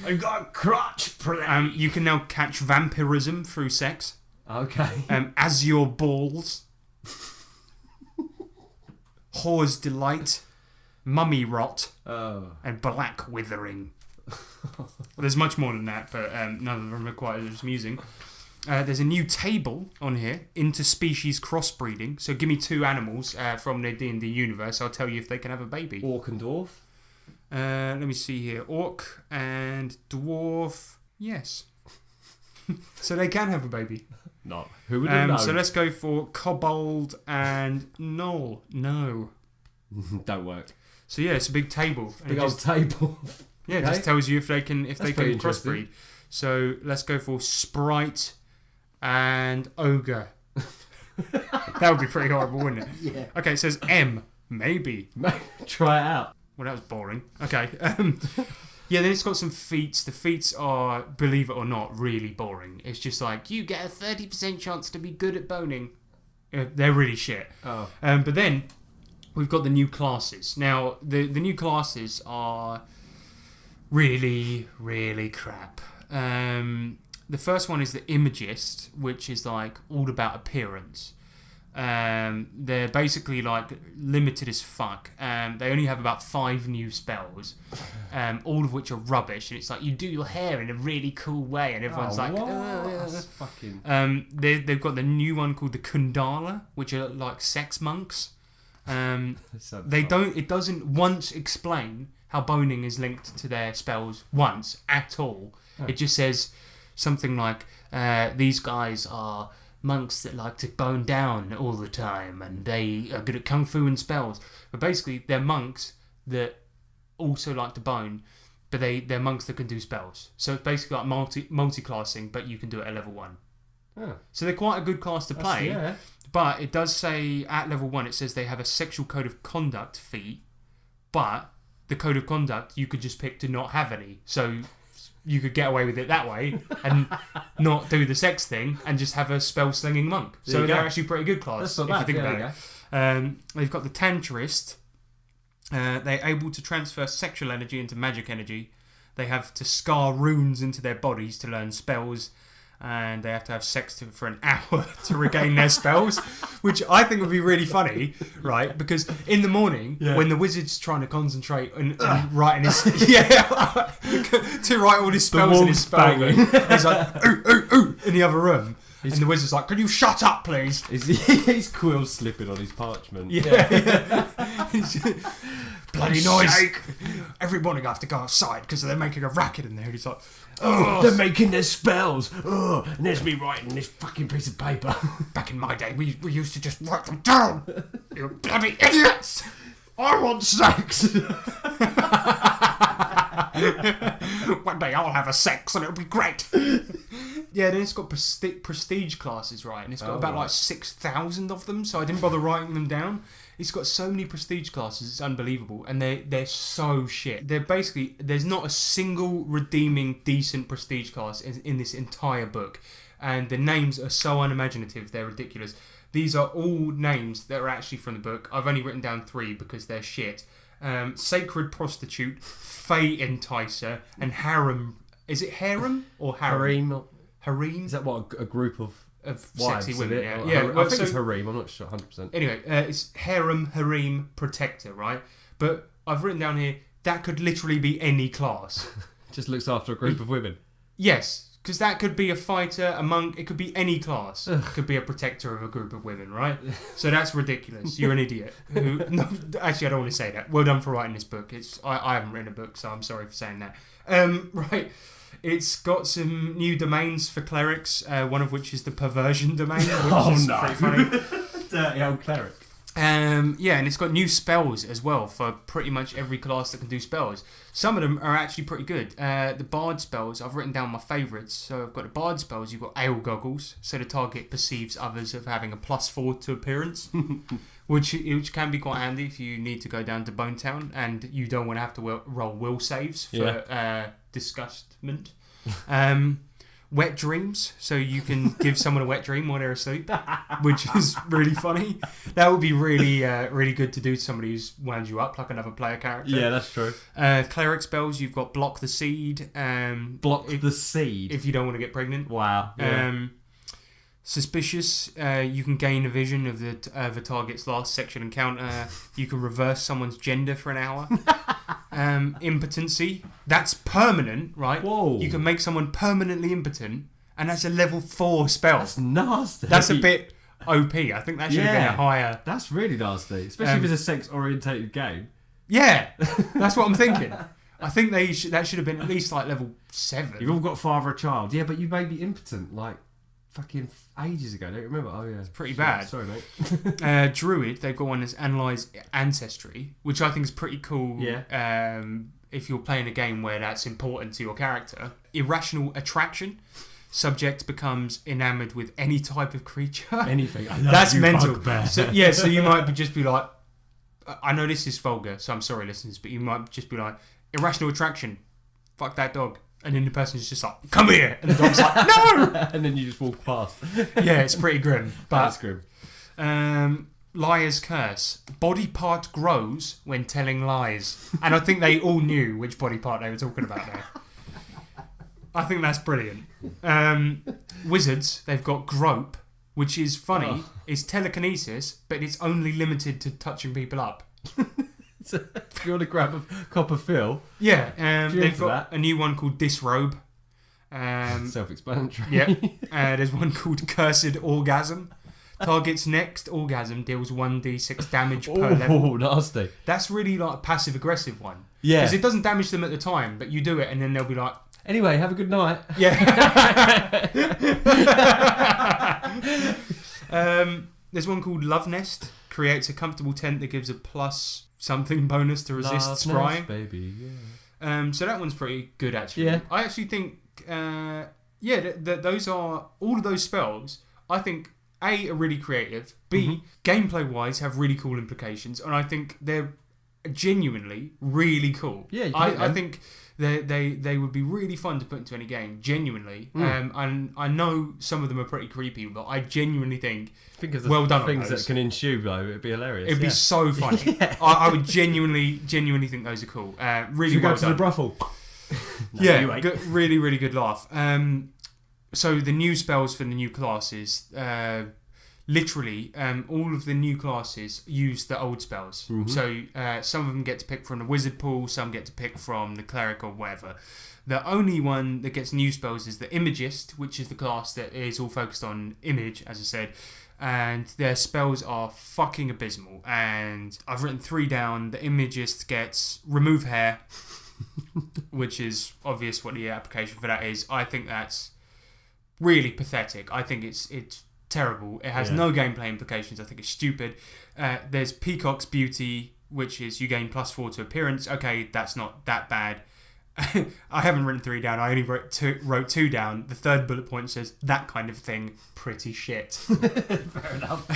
I got crotch plague. You can now catch vampirism through sex. Okay. Azure balls. Whore's delight. Mummy rot. Oh. And black withering. Well, there's much more than that, but none of them are quite as amusing. There's a new table on here, interspecies crossbreeding. So give me 2 animals from the D&D universe. I'll tell you if they can have a baby. Orc and dwarf. Let me see here. Orc and dwarf. Yes. So they can have a baby. No. Who would have known? So let's go for kobold and gnoll. No. Don't work. So yeah, it's a big table. And Big it old just, table. yeah, it Okay. just tells you if they can pretty interesting. crossbreed. So let's go for sprite and ogre. That would be pretty horrible, wouldn't it? Yeah. Okay, it says M. Maybe. Try it out. Well, that was boring. Okay. Yeah, then it's got some feats. The feats are, believe it or not, really boring. It's just like, you get a 30% chance to be good at boning. They're really shit. Oh. But then we've got the new classes. Now, the new classes are really, really crap. The first one is the Imagist, which is like all about appearance. They're basically like limited as fuck. They only have about 5 new spells, all of which are rubbish. And it's like you do your hair in a really cool way, and everyone's like, That's fucking. they've got the new one called the Kundala, which are like sex monks. It doesn't once explain how boning is linked to their spells once at all. It just says something like these guys are monks that like to bone down all the time, and they are good at kung fu and spells. But basically, they're monks that also like to bone, but they're monks that can do spells. So it's basically like multi-classing, but you can do it at level 1. So they're quite a good class to play. Yeah. But it does say at level 1, it says they have a sexual code of conduct feat, but the code of conduct you could just pick to not have any. So you could get away with it that way and not do the sex thing and just have a spell slinging monk. So they're actually pretty good class if you think about it. They've got the Tantrist. They're able to transfer sexual energy into magic energy. They have to scar runes into their bodies to learn spells. And they have to have sex for an hour to regain their spells, which I think would be really funny, right? Because in the morning, when the wizard's trying to concentrate and writing his to write all his spells in his spell book, he's like ooh in the other room, and the wizard's like, "Can you shut up, please?" His quill's slipping on his parchment. Bloody noise! Every morning I have to go outside because they're making a racket in there. And he's like, they're making their spells. And there's me writing this fucking piece of paper. Back in my day, we used to just write them down. You bloody idiots! I want sex. One day I'll have a sex and it'll be great. Yeah, then it's got prestige classes, right? And it's got about like 6,000 of them, so I didn't bother writing them down. It's got so many prestige classes, it's unbelievable. And they're so shit. They're basically, there's not a single redeeming decent prestige class in this entire book. And the names are so unimaginative, they're ridiculous. These are all names that are actually from the book. I've only written down 3 because they're shit. Sacred Prostitute, Fey Enticer, and Harem. Is it Harem or Harem? Harem? Is that what, a group of sexy women? Yeah, I think it's harem. I'm not sure 100%. Anyway, it's harem protector, right? But I've written down here that could literally be any class. Just looks after a group of women. Yes, because that could be a fighter, a monk. It could be any class. It could be a protector of a group of women, right? So that's ridiculous. You're an idiot. No, actually, I don't want to say that. Well done for writing this book. I haven't written a book, so I'm sorry for saying that. Right. It's got some new domains for clerics, one of which is the perversion domain, which is pretty funny. Dirty old cleric. Yeah, and it's got new spells as well for pretty much every class that can do spells. Some of them are actually pretty good. The Bard spells, I've written down my favourites. So I've got the Bard spells, you've got Ale Goggles, so the target perceives others of having a +4 to appearance, which can be quite handy if you need to go down to Bone Town and you don't want to have to roll will saves for disgustment. Wet dreams, so you can give someone a wet dream while they're asleep, which is really funny. That would be really good to do to somebody who's wound you up, like another player character. Yeah, that's true. Cleric spells, you've got block the seed. The seed? If you don't want to get pregnant. Wow. Yeah. Suspicious, you can gain a vision of the target's last sexual encounter. You can reverse someone's gender for an hour. Impotency, that's permanent, right? Whoa. You can make someone permanently impotent, and that's a level 4 spell. That's nasty. That's a bit OP. I think that should have been a higher. That's really nasty, especially if it's a sex-orientated game. Yeah, that's what I'm thinking. I think that should have been at least like level 7. You've all got father or child. Yeah, but you made me impotent like fucking ages ago. Don't you remember? Oh yeah, it's pretty bad. Sorry, mate. Druid, they've got one that's Analyze Ancestry, which I think is pretty cool. Yeah. If you're playing a game where that's important to your character. Irrational Attraction. Subject becomes enamoured with any type of creature. Anything. That's mental. So you might just be like, I know this is vulgar, so I'm sorry, listeners, but you might just be like, irrational attraction. Fuck that dog. And then the person's just like, come here! And the dog's like, no! And then you just walk past. Yeah, it's pretty grim. That's grim. Liar's Curse. Body part grows when telling lies. And I think they all knew which body part they were talking about there. I think that's brilliant. Wizards, they've got Grope. which is funny. It's telekinesis, but it's only limited to touching people up. So if you want to grab a copper fill, Yeah, they've got a new one called Disrobe. Self-explanatory. Yeah, there's one called Cursed Orgasm. Target's next orgasm deals 1d6 damage per level. Oh, nasty. That's really like a passive-aggressive one. Yeah. Because it doesn't damage them at the time, but you do it and then they'll be like... Anyway, have a good night. Yeah. There's one called Love Nest. Creates a comfortable tent that gives a plus something bonus to resist scrying. Baby, yeah. So that one's pretty good, actually. Yeah. I actually think... those are... All of those spells, I think... A, are really creative. B, gameplay-wise, have really cool implications, and I think they're genuinely really cool. Yeah, I think they would be really fun to put into any game. Genuinely, and I know some of them are pretty creepy, but I genuinely think of the well done. Things that can ensue though, it'd be hilarious. It'd be so funny. I would genuinely think those are cool. Really Should we well go to done. the brothel? Yeah, really, really good laugh. So the new spells for the new classes, literally, all of the new classes use the old spells. So some of them get to pick from the wizard pool, some get to pick from the cleric or whatever. The only one that gets new spells is the Imagist, which is the class that is all focused on image, as I said. And their spells are fucking abysmal. And I've written 3 down. The Imagist gets remove hair, which is obvious what the application for that is. I think that's really pathetic. I think it's terrible. It has no gameplay implications. I think it's stupid. There's Peacock's Beauty, which is you gain +4 to appearance. Okay, that's not that bad. I haven't written 3 down. I only wrote 2 down. The third bullet point says that kind of thing. Pretty shit. Fair enough.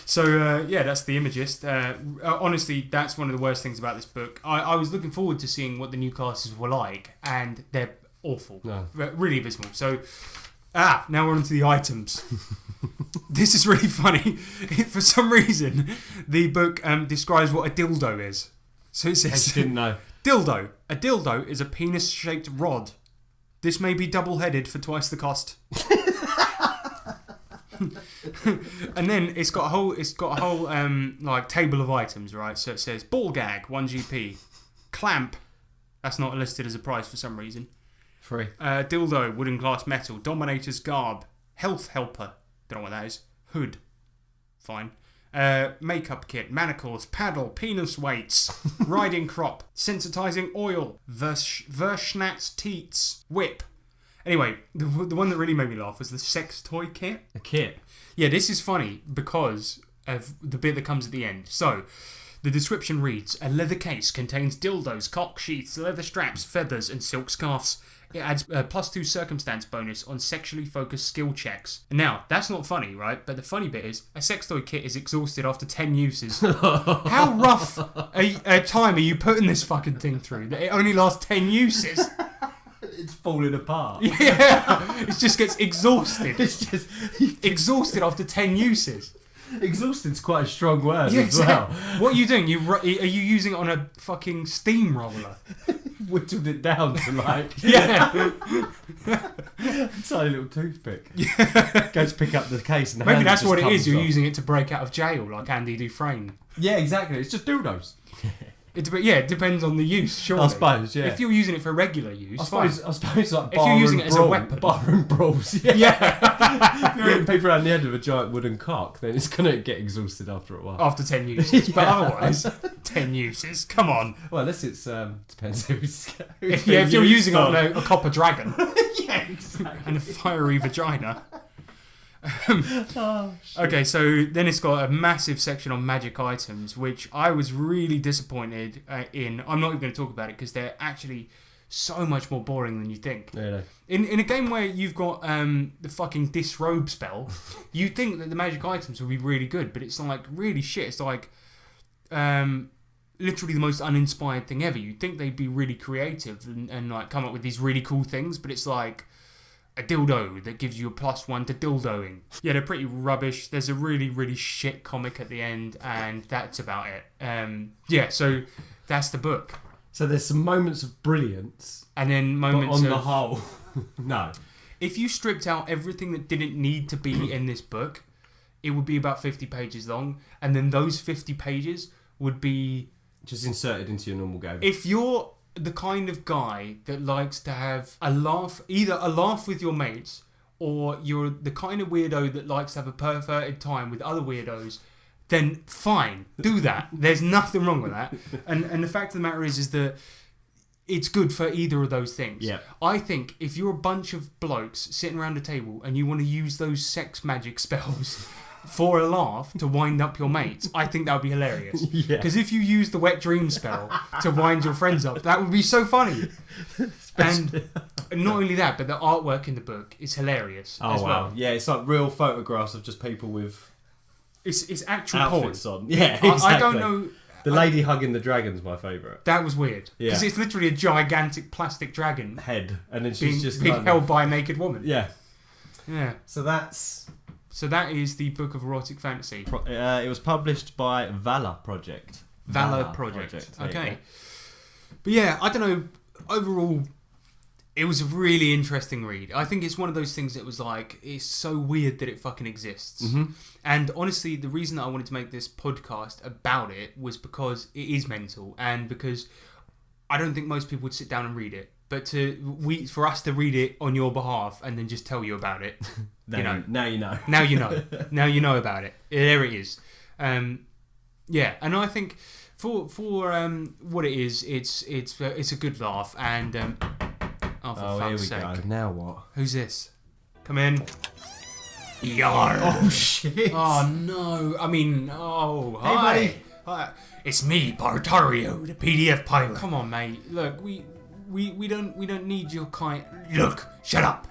So that's the Imagist. Honestly, that's one of the worst things about this book. I was looking forward to seeing what the new classes were like, and they're awful. No. Really abysmal. So now we're on to the items. This is really funny. For some reason, the book describes what a dildo is. So it says... I didn't know. Dildo. A dildo is a penis-shaped rod. This may be double-headed for twice the cost. And then it's got a whole like table of items, right? So it says ball gag, 1 GP. Clamp. That's not listed as a price for some reason. Free. Dildo, wooden, glass, metal. Dominator's garb. Health helper. Don't know what that is. Hood. Fine. Makeup kit. Manacles. Paddle. Penis weights. Riding crop. Sensitizing oil. Verschnatz teats. Whip. Anyway, the one that really made me laugh was the sex toy kit. A kit? Yeah, this is funny because of the bit that comes at the end. So... the description reads, a leather case contains dildos, cock sheaths, leather straps, feathers, and silk scarves. It adds a +2 circumstance bonus on sexually focused skill checks. Now, that's not funny, right? But the funny bit is, a sex toy kit is exhausted after 10 uses. How rough a time are you putting this fucking thing through that it only lasts 10 uses? It's falling apart. Yeah, it just gets exhausted. It's just exhausted after 10 uses. Exhausted's quite a strong word as well. What are you doing? Are you using it on a fucking steamroller? Whittled it down to like tiny little toothpick. Go to pick up the case and maybe that's what it is. You're using it to break out of jail like Andy Dufresne. Yeah, exactly. It's just dildos. It depends on the use, surely. I suppose, yeah. If you're using it for regular use, I suppose like if you're using it as a weapon. Barroom brawls, yeah. If you're hitting people around the head with a giant wooden cock, then it's going to get exhausted after a while. After 10 uses. But otherwise, 10 uses, come on. Well, unless it's, depends who's if you're using it on a copper dragon. Yeah, exactly. And a fiery vagina. Okay, so then it's got a massive section on magic items, which I was really disappointed in. I'm not even going to talk about it because they're actually so much more boring than you think. Really? In a game where you've got the fucking disrobe spell, you'd think that the magic items would be really good, but it's like really shit. It's like literally the most uninspired thing ever. You'd think they'd be really creative and like come up with these really cool things, but it's like a dildo that gives you a +1 to dildoing. Yeah, they're pretty rubbish. There's a really, really shit comic at the end, and that's about it. So that's the book. So there's some moments of brilliance. And then moments but on of... the whole, no. if you stripped out everything that didn't need to be in this book, it would be about 50 pages long, and then those 50 pages would be just inserted into your normal game. If you're the kind of guy that likes to have a laugh, either a laugh with your mates, or you're the kind of weirdo that likes to have a perverted time with other weirdos, then fine, do that. There's nothing wrong with that. And the fact of the matter is that it's good for either of those things. Yeah. I think if you're a bunch of blokes sitting around a table and you want to use those sex magic spells for a laugh to wind up your mates, I think that would be hilarious. Because if you use the wet dream spell to wind your friends up, that would be so funny. And not only that, but the artwork in the book is hilarious as well. Yeah, it's like real photographs of just people with it's actual porn. outfits on. Yeah, exactly. I don't know. The lady hugging the dragon's my favourite. That was weird. Yeah. Because it's literally a gigantic plastic dragon Head, and then she's just being kind held of, by a naked woman. Yeah. Yeah. So that is the Book of Erotic Fantasy. It was published by Valor Project. Valor Project. There you Okay. go. But yeah, I don't know. Overall, it was a really interesting read. I think it's one of those things that was like, it's so weird that it fucking exists. Mm-hmm. And honestly, the reason that I wanted to make this podcast about it was because it is mental, and because I don't think most people would sit down and read it. But for us to read it on your behalf and then just tell you about it, Now you know. now you know, now you know about it. There it is. Yeah, and I think for what it is, it's a good laugh. And for fuck's sake, go. Now what? Who's this? Come in. Yarr. Oh shit! Oh no! I mean, Hey, hi. buddy. Hi. It's me, Bartario, the PDF pilot. Come on, mate. Look, we don't need your kind. Look, shut up.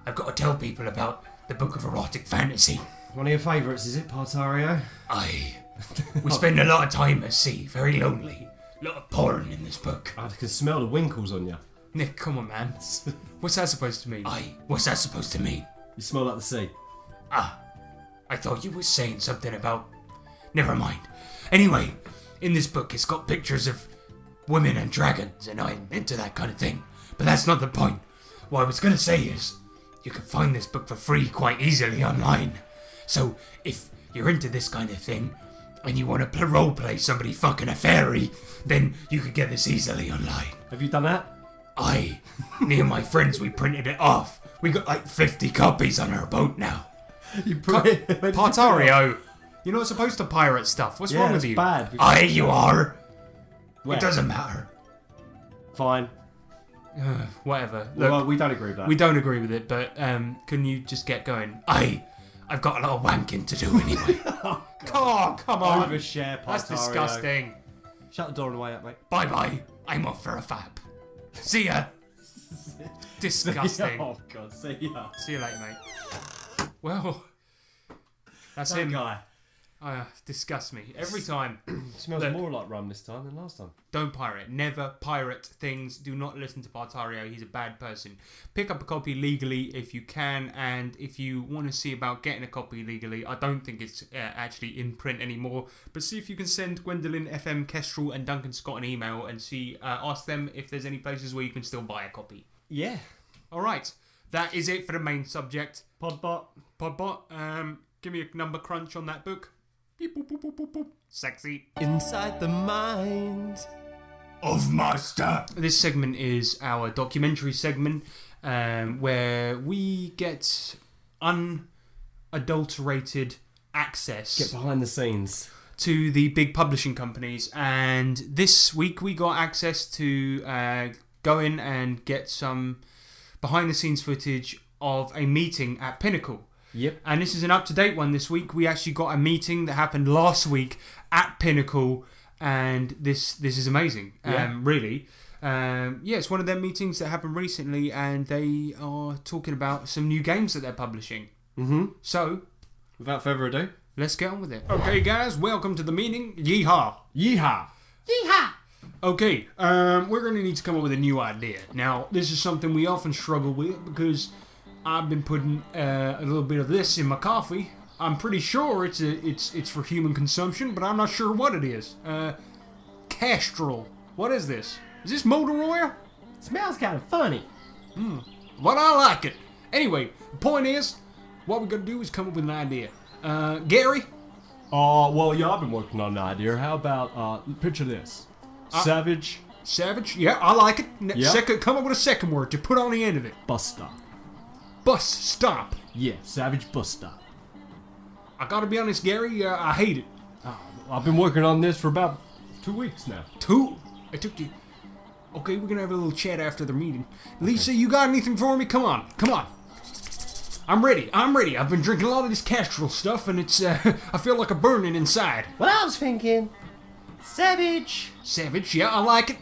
I've got to tell people about the Book of Erotic Fantasy. One of your favourites, is it, Partario? We spend a lot of time at sea, very lonely. A lot of porn in this book. I can smell the winkles on you. Nick, come on, man. What's that supposed to mean? What's that supposed to mean? You smell like the sea. I thought you were saying something about... Never mind. Anyway, in this book, it's got pictures of women and dragons, and I'm into that kind of thing. But that's not the point. What I was going to say is, you can find this book for free quite easily online. So, if you're into this kind of thing, and you want to roleplay somebody fucking a fairy, then you could get this easily online. Have you done that? Me and my friends, we printed it off. We got like 50 copies on our boat now. You put Partario, you're not supposed to pirate stuff. What's wrong with you? Bad. You are. Where? It doesn't matter. Fine. Whatever. Look, Well, we don't agree with that. we don't agree with it, but can you just get going? I've got a lot of wanking to do anyway. Oh, come on. Overshare, Partario. That's disgusting. Shut the door on the way up, mate. Bye-bye. I'm off for a fap. See ya. Disgusting. Oh, God. See ya. See you later, mate. Well, that's That him. guy. Disgusts me every time. Smells Look. more like rum this time than last time. Don't pirate. Never pirate things. Do not listen to Partario. He's a bad person. Pick up a copy legally if you can, and if you want to see about getting a copy legally, I don't think it's actually in print anymore, but see if you can send Gwendolyn, FM, Kestrel, and Duncan Scott an email and ask them if there's any places where you can still buy a copy. Yeah. Alright, that is it for the main subject. Podbot. Give me a number crunch on that book. Beep, boop, boop, boop, boop, boop. Sexy. Inside the mind Of Master. This segment is our documentary segment, where we get unadulterated access. Get behind the scenes. To the big publishing companies, and this week we got access to go in and get some behind the scenes footage of a meeting at Pinnacle. Yep. And this is an up-to-date one this week. We actually got a meeting that happened last week at Pinnacle, and this is amazing. Really. It's one of their meetings that happened recently, and they are talking about some new games that they're publishing. Mm-hmm. So, without further ado, let's get on with it. Okay, guys, welcome to the meeting. Yeehaw. Yeehaw. Yeehaw. Okay, we're going to need to come up with a new idea. Now, this is something we often struggle with because I've been putting a little bit of this in my coffee. I'm pretty sure it's for human consumption, but I'm not sure what it is. Castrol. What is this? Is this motor oil? Smells kind of funny. But I like it. Anyway, the point is, what we're gonna do is come up with an idea. Gary? Well, yeah, I've been working on an idea. How about, picture this. Savage. Savage? Yeah, I like it. Yeah. Second, come up with a second word to put on the end of it. Bus stop. Bus stop. Yeah, Savage bus stop. I gotta be honest, Gary, I hate it. I've been working on this for about 2 weeks now. 2? It took you... Okay, we're gonna have a little chat after the meeting. Lisa, you got anything for me? Come on. I'm ready. I've been drinking a lot of this Castrol stuff, and it's, I feel like a burning inside. Well, I was thinking... Savage. Savage, yeah, I like it.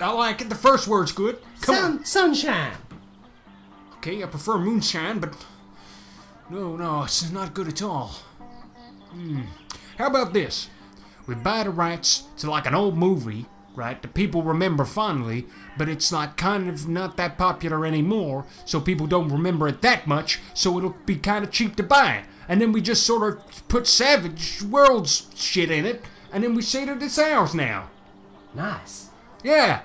The first word's good. Come on. Sunshine. Okay, I prefer moonshine, but... No, it's not good at all. How about this? We buy the rights to like an old movie, right, that people remember fondly, but it's like kind of not that popular anymore, so people don't remember it that much, so it'll be kind of cheap to buy. And then we just sort of put Savage Worlds shit in it, and then we say that it's ours now. Nice. Yeah.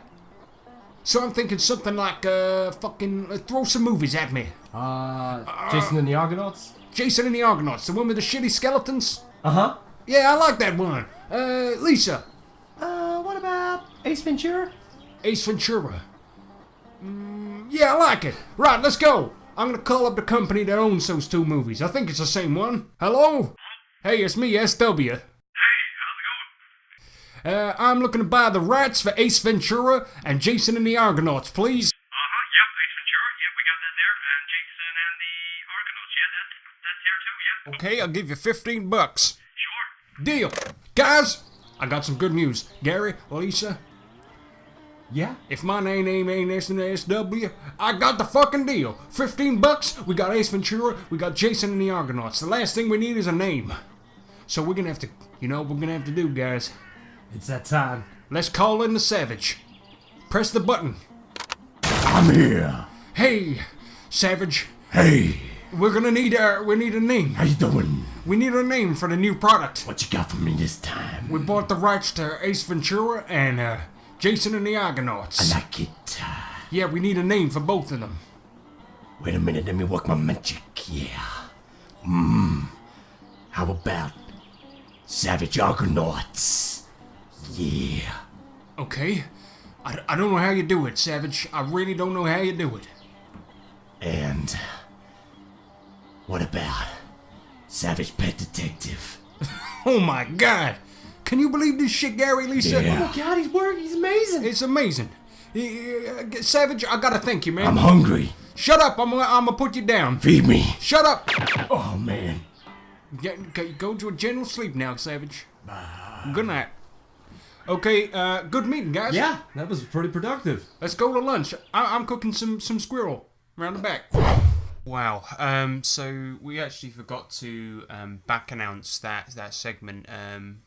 So I'm thinking something like, throw some movies at me. Jason and the Argonauts? Jason and the Argonauts, the one with the shitty skeletons? Uh-huh. Yeah, I like that one. Lisa. What about Ace Ventura? Ace Ventura. Yeah, I like it. Right, let's go. I'm gonna call up the company that owns those 2 movies. I think it's the same one. Hello? Hey, it's me, SW. I'm looking to buy the rights for Ace Ventura and Jason and the Argonauts, please. Yep, Ace Ventura. Yep, we got that there. And Jason and the Argonauts. Yeah, that's here too. Yep. Okay, I'll give you $15. Sure. Deal. Guys, I got some good news. Gary, Lisa, Yeah? if my name ain't SW, I got the fucking deal. $15, we got Ace Ventura, we got Jason and the Argonauts. The last thing we need is a name. So we're gonna have to, what we're gonna have to do, guys. It's that time. Let's call in the Savage. Press the button. I'm here. Hey, Savage. Hey, We need a name. how you doing? We need a name for the new product. What you got for me this time? We bought the rights to Ace Ventura and Jason and the Argonauts. I like it. Yeah, we need a name for both of them. Wait a minute, let me work my magic. Yeah. How about Savage Argonauts? Yeah. Okay. I don't know how you do it, Savage. I really don't know how you do it. And what about Savage Pet Detective? Oh my God. Can you believe this shit, Gary, Lisa? Yeah. Oh my God, he's amazing. It's amazing. Savage, I gotta thank you, man. I'm hungry. Shut up. I'm gonna put you down. Feed me. Shut up. Oh man. Go to a general sleep now, Savage. Good night. Okay, good meeting, guys. Yeah, that was pretty productive. Let's go to lunch. I'm cooking some squirrel around the back. Wow. So we actually forgot to back announce that segment.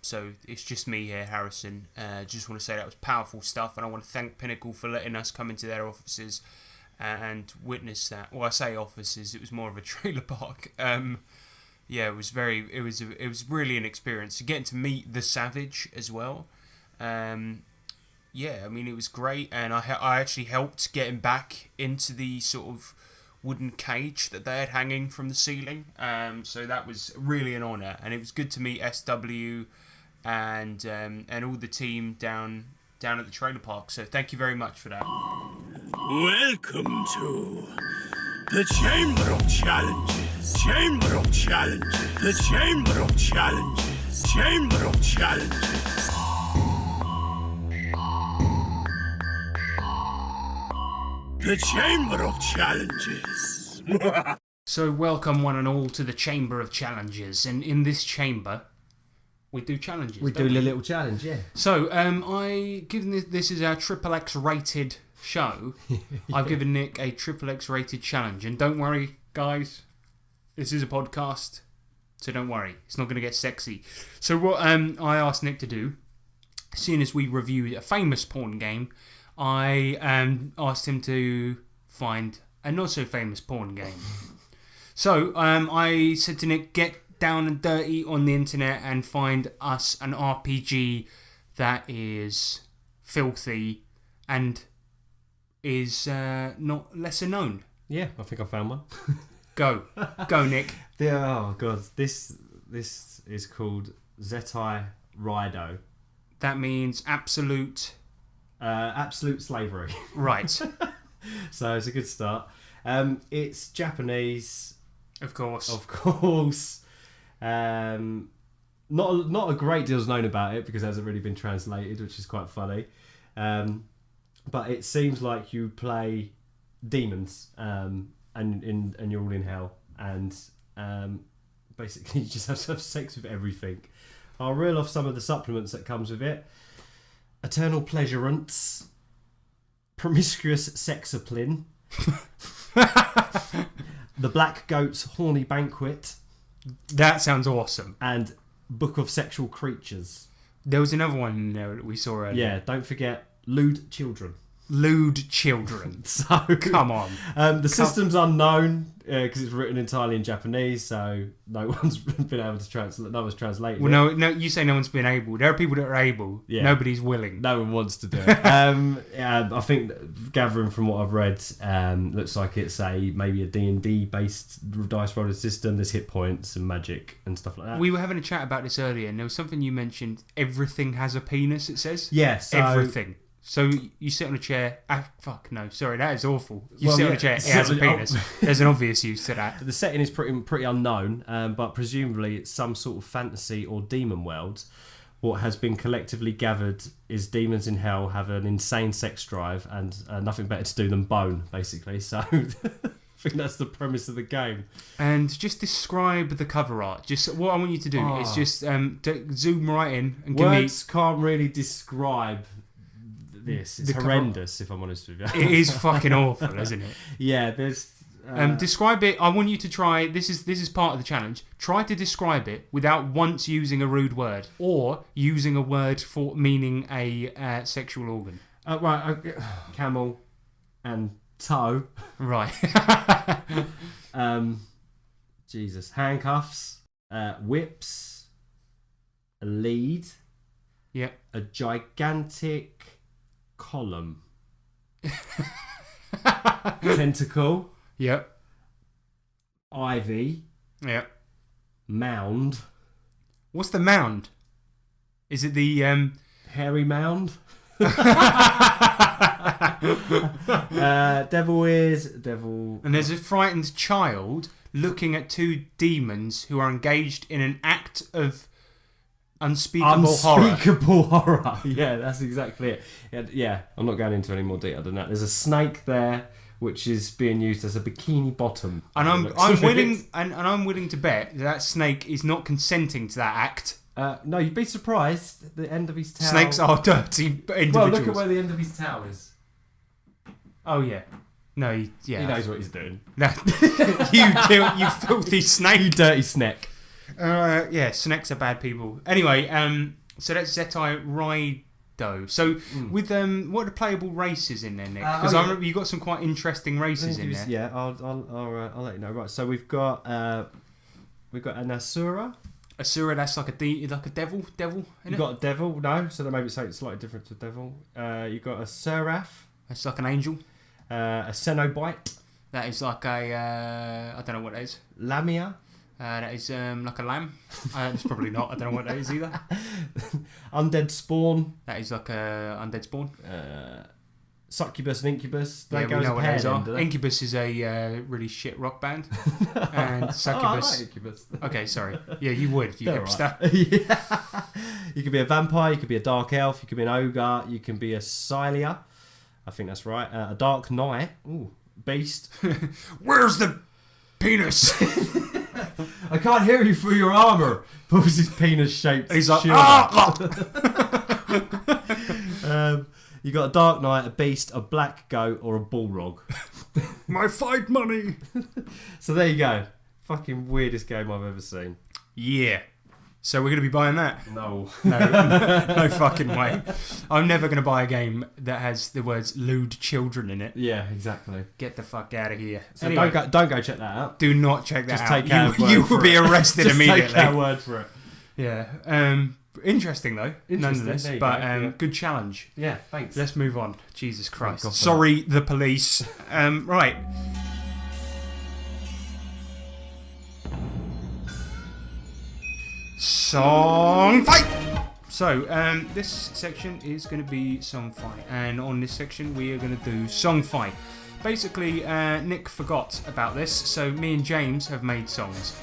So it's just me here, Harrison. Just want to say that was powerful stuff, and I want to thank Pinnacle for letting us come into their offices and witness that. Well, I say offices. It was more of a trailer park. Yeah, it was really an experience. Getting to meet the Savage as well. Yeah, I mean, it was great, and I actually helped get him back into the sort of wooden cage that they had hanging from the ceiling. So that was really an honour, and it was good to meet SW and all the team down at the trailer park. So thank you very much for that. Welcome to the Chamber of Challenges. Chamber of Challenges. The Chamber of Challenges. Chamber of Challenges. The Chamber of Challenges. So welcome one and all to the Chamber of Challenges, and in this chamber we do challenges. We do a little challenge, yeah. So given this is our XXX rated show, I've given Nick a XXX rated challenge, and don't worry, guys, this is a podcast, so don't worry, it's not going to get sexy. So what I asked Nick to do, seeing as we reviewed a famous porn game, I asked him to find a not so famous porn game. So I said to Nick, get down and dirty on the internet and find us an RPG that is filthy and is not lesser known. Yeah, I think I found one. Go, Nick. Oh god, this is called Zetai Rido. That means absolute slavery. Right. So it's a good start. It's Japanese, of course. Not a great deal's known about it because it hasn't really been translated, which is quite funny. But it seems like you play demons, and you're all in hell, and basically you just have to have sex with everything. I'll reel off some of the supplements that comes with it: eternal pleasurance, promiscuous sexaplin, the black goat's horny banquet. That sounds awesome. And Book of Sexual Creatures. There was another one in there that we saw earlier. Yeah, don't forget lewd children. Lewd children. So come on. The system's unknown because it's written entirely in Japanese, so no one's been able to translate. No one's translated. Well, no, you say no one's been able. There are people that are able. Yeah. Nobody's willing. No one wants to do it. I think gathering from what I've read, looks like it's maybe a D&D based dice rolling system. There's hit points and magic and stuff like that. We were having a chat about this earlier, and there was something you mentioned. Everything has a penis. It says. Yes. Everything. So you sit on a chair. Fuck no, sorry, that is awful. You sit on a chair. It has a penis. There's an obvious use to that. The setting is pretty unknown, but presumably it's some sort of fantasy or demon world. What has been collectively gathered is demons in hell have an insane sex drive and nothing better to do than bone, basically. So I think that's the premise of the game. And just describe the cover art. Just what I want you to do is just zoom right in and words can't really describe this. It's horrendous, if I'm honest with you. It is fucking awful, isn't it? Yeah, there's describe it. I want you to try. This is part of the challenge. Try to describe it without once using a rude word or using a word for meaning a sexual organ. Camel and toe. Right. Jesus. Handcuffs. Whips. A lead. Yeah. A gigantic column. Tentacle. Yep. Ivy. Yep. Mound. What's the mound? Is it the hairy mound? Devil. And there's a frightened child looking at two demons who are engaged in an act of unspeakable horror. Yeah, that's exactly it. Yeah, I'm not going into any more detail than that. There's a snake there, which is being used as a bikini bottom. And I'm willing to bet that snake is not consenting to that act. No, you'd be surprised. At the end of his tail. Snakes are dirty individuals. Well, look at where the end of his tail is. Oh yeah. No, he knows what he's doing. You filthy snake. You dirty snake. Yeah, snakes are bad people. Anyway, so that's Zetai Rido. So with what are the playable races in there, Nick? Because I remember you got some quite interesting races in there. Yeah, I'll let you know. Right, so we've got an Asura. Asura, that's like a devil. You got a devil, no? So that maybe it's slightly different to devil. You got a Seraph. That's like an angel. A Cenobite. That is like a I don't know what that is. Lamia. That is like a lamb. It's probably not. I don't know what that is either. Undead Spawn. That is like a undead spawn. Succubus and Incubus. Yeah, we know what those are. Incubus is a really shit rock band. And Succubus. I like Incubus. Okay, sorry. Yeah, you would. You hipster. Yeah. You could be a vampire. You could be a dark elf. You could be an ogre. You can be a Cylia. I think that's right. A dark knight. Ooh, beast. Where's the penis? I can't hear you through your armour. Pulls his penis-shaped. He's like, you got a dark knight, a beast, a black goat, or a bullrog. My fight money. So there you go. Fucking weirdest game I've ever seen. Yeah. So we're going to be buying that? No. No fucking way. I'm never going to buy a game that has the words lewd children in it. Yeah, exactly. Get the fuck out of here. So anyway, don't go check that out. Do not check that out. Take our word you will be arrested immediately. Just take our word for it. Yeah. Interesting though, nonetheless. But good challenge. Yeah, thanks. Let's move on. Jesus Christ. Sorry, the police. Right. Song fight! So, this section is going to be song fight, and on this section we are going to do song fight. Basically, Nick forgot about this, so me and James have made songs.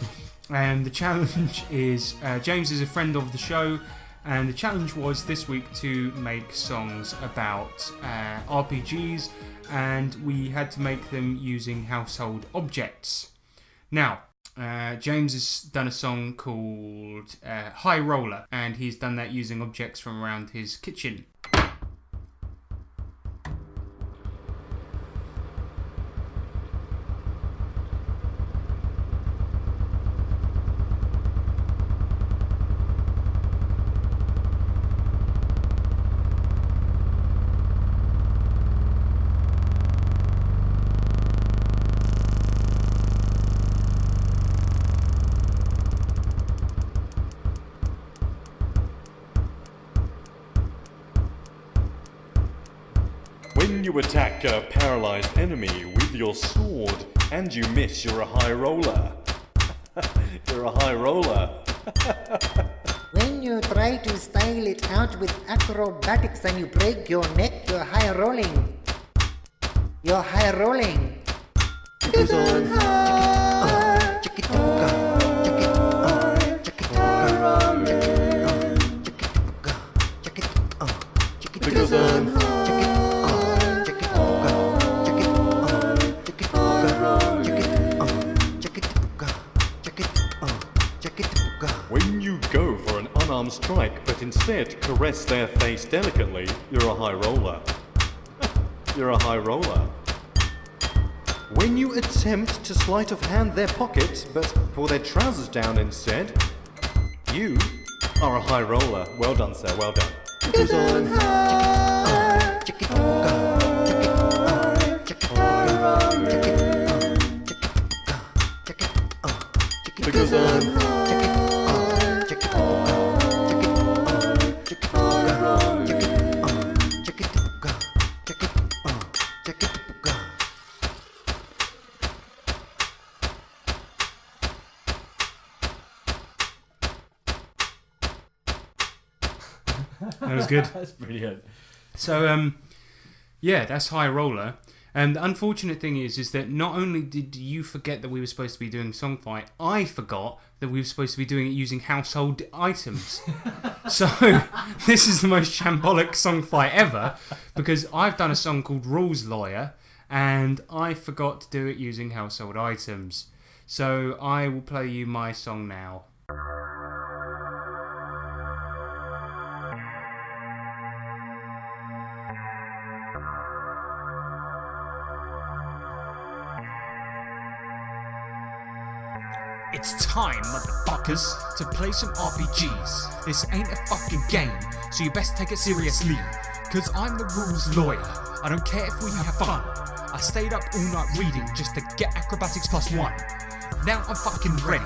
And the challenge is, James is a friend of the show, and the challenge was this week to make songs about RPGs, and we had to make them using household objects. Now, James has done a song called High Roller, and he's done that using objects from around his kitchen. When you attack a paralyzed enemy with your sword and you miss, you're a high roller. You're a high roller. When you try to style it out with acrobatics and you break your neck, you're high rolling. You're high rolling. Because I'm high. Because I'm high. When you go for an unarmed strike but instead caress their face delicately, you're a high roller. You're a high roller. When you attempt to sleight of hand their pockets but pull their trousers down instead, you are a high roller. Well done, sir, well done. Because I'm high. Because I'm high. That was good. That's brilliant. So, yeah, that's High Roller. And the unfortunate thing is that not only did you forget that we were supposed to be doing song fight, I forgot that we were supposed to be doing it using household items. So this is the most shambolic song fight ever, because I've done a song called Rules Lawyer, and I forgot to do it using household items. So I will play you my song now. It's time, motherfuckers, to play some RPGs. This ain't a fucking game, so you best take it seriously. Cause I'm the rules lawyer, I don't care if we have fun. I stayed up all night reading just to get acrobatics +1. Now I'm fucking ready,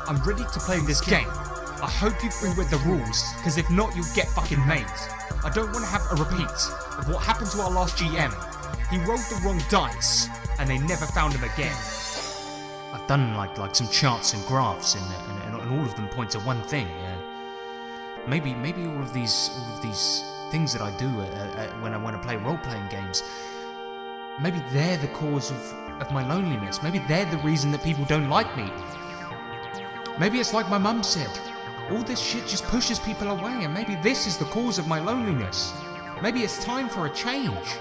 I'm ready to play this game. I hope you've read the rules, cause if not you'll get fucking made. I don't want to have a repeat of what happened to our last GM. He rolled the wrong dice, and they never found him again. I've done like some charts and graphs, and all of them point to one thing. Maybe all of these things that I do when I want to play role-playing games, maybe they're the cause of my loneliness. Maybe they're the reason that people don't like me. Maybe it's like my mum said, all this shit just pushes people away, and maybe this is the cause of my loneliness. Maybe it's time for a change.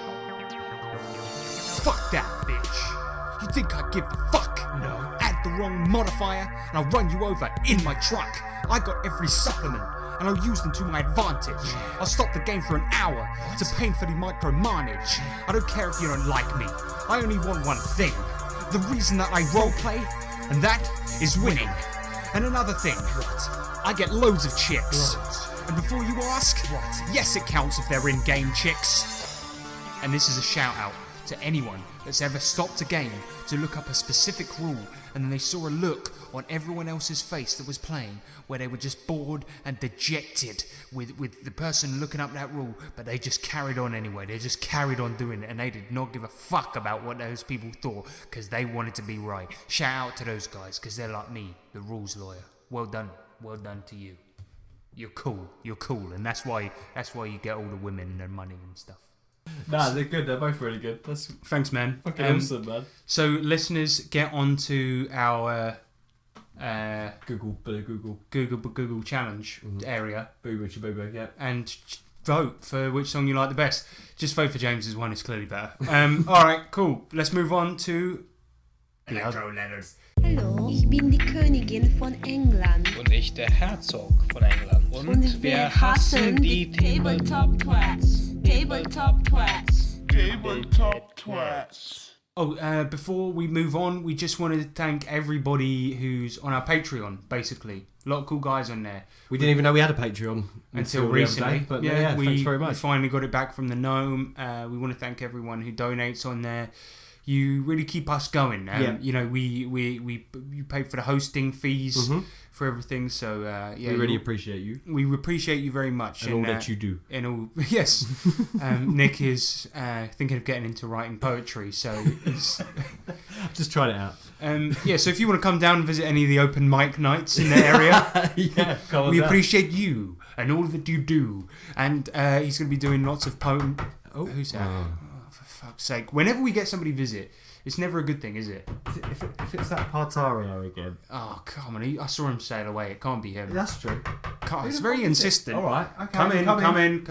Fuck that, bitch. You think I give a fuck? No. Add the wrong modifier, and I'll run you over in my truck. I got every supplement, and I'll use them to my advantage. I'll stop the game for an hour to painfully micromanage. I don't care if you don't like me. I only want one thing. The reason that I roleplay, and that is winning. And another thing, I get loads of chicks. And before you ask, yes, it counts if they're in-game chicks. And this is a shout out to anyone that's ever stopped a game to look up a specific rule, and then they saw a look on everyone else's face that was playing where they were just bored and dejected with the person looking up that rule, but they just carried on anyway. They just carried on doing it, and they did not give a fuck about what those people thought because they wanted to be right. Shout out to those guys because they're like me, the rules lawyer. Well done to you. you're cool, and that's why you get all the women and money and stuff. Nah, they're good. They're both really good. Thanks, man. Fucking awesome, man. So, listeners, get onto our Google challenge area. Boo, yeah. And vote for which song you like the best. Just vote for James's one. It's clearly better. All right, cool. Let's move on to Electro letters. Hallo, ich bin die Königin von England. Und ich der Herzog von England. Und wir hassen die TableTopTwats. TableTopTwats. TableTopTwats. Oh, before we move on, we just wanted to thank everybody who's on our Patreon, basically. A lot of cool guys on there. We didn't even know we had a Patreon until recently. Day, but yeah, thanks very much. We finally got it back from the gnome. We want to thank everyone who donates on there. You really keep us going. You know, you pay for the hosting fees for everything. So yeah, we really appreciate you. We appreciate you very much, and all that you do. And all yes, Nick is thinking of getting into writing poetry. So he's just trying it out. Yeah, so if you want to come down and visit any of the open mic nights in the area, we appreciate you and all that you do. And he's going to be doing lots of poem. Oh, who's that? For fuck's sake! Whenever we get somebody visit, it's never a good thing, is it? If it's that Partario again. Oh, come on! I saw him sail away. It can't be him. That's true. It's very insistent. All right, okay. Come in.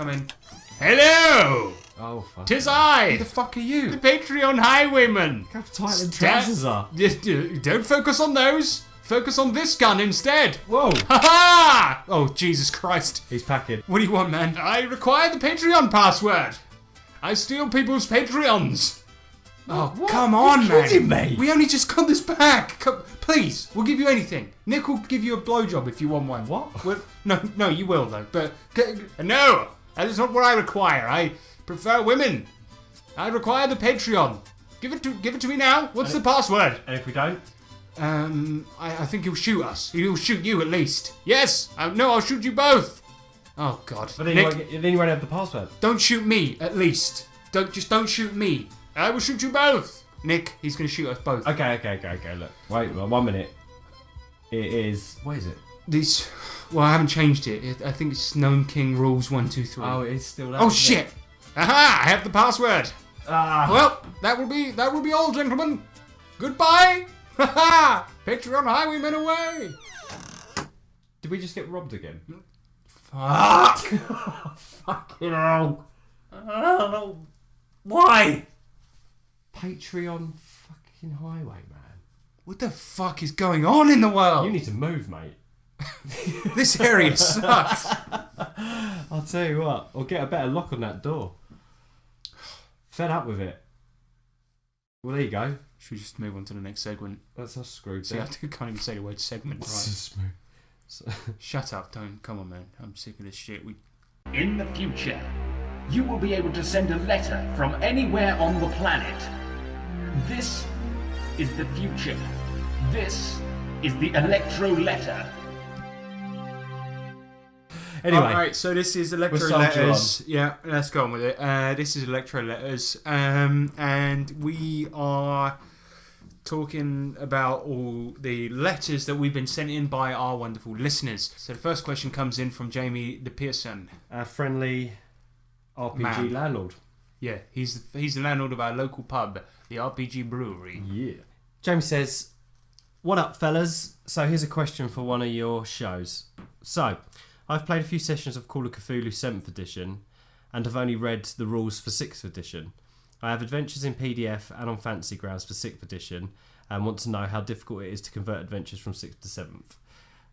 Hello! Oh, fuck. 'Tis I! Who the fuck are you? The Patreon Highwayman! Look how tight the trousers are. Don't focus on those! Focus on this gun instead! Whoa! Ha-ha! Oh, Jesus Christ. He's packing. What do you want, man? I require the Patreon password! I steal people's Patreons! Oh, what? Come on, You're man! kidding me. We only just got this back! Please, we'll give you anything. Nick will give you a blowjob if you want one. What? No, you will, though. But, no! That is not what I require. I prefer women. I require the Patreon. Give it to me now. What's the password? And if we don't? I think he'll shoot us. He'll shoot you at least. Yes. No, I'll shoot you both. Oh God. But then, Nick, you won't have the password. Don't shoot me at least. Don't shoot me. I will shoot you both. Nick, he's going to shoot us both. Okay. Look, wait 1 minute. It is. What is it? Well, I haven't changed it. I think it's Gnome King Rules 1, 2, 3. Oh, it's still that. Oh shit! Aha! I have the password. Ah. Well, that will be all, gentlemen. Goodbye. Haha! Patreon Highwaymen away. Did we just get robbed again? Fuck! Fucking hell! I don't know why. Patreon fucking highway, man. What the fuck is going on in the world? You need to move, mate. This area sucks. I'll tell you what. Or get a better lock on that door. Fed up with it. Well, there you go. Should we just move on to the next segment? That's us screwed. See, I can't even say the word segment right. Shut up! Don't. Come on, man. I'm sick of this shit. In the future, you will be able to send a letter from anywhere on the planet. This is the future. This is the Electro Letter. Anyway, alright, so this is Electro Letters. Yeah, let's go on with it. This is Electro Letters, and we are talking about all the letters that we've been sent in by our wonderful listeners. So the first question comes in from Jamie the Pearson, our friendly RPG landlord. Yeah, he's the landlord of our local pub, the RPG Brewery. Yeah. Jamie says, "What up, fellas? So here's a question for one of your shows. So, I've played a few sessions of Call of Cthulhu 7th edition and have only read the rules for 6th edition. I have adventures in PDF and on Fantasy Grounds for 6th edition and want to know how difficult it is to convert adventures from 6th to 7th.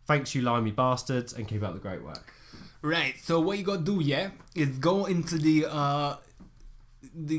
Thanks, you limey bastards, and keep up the great work." Right, so what you gotta do, is go into the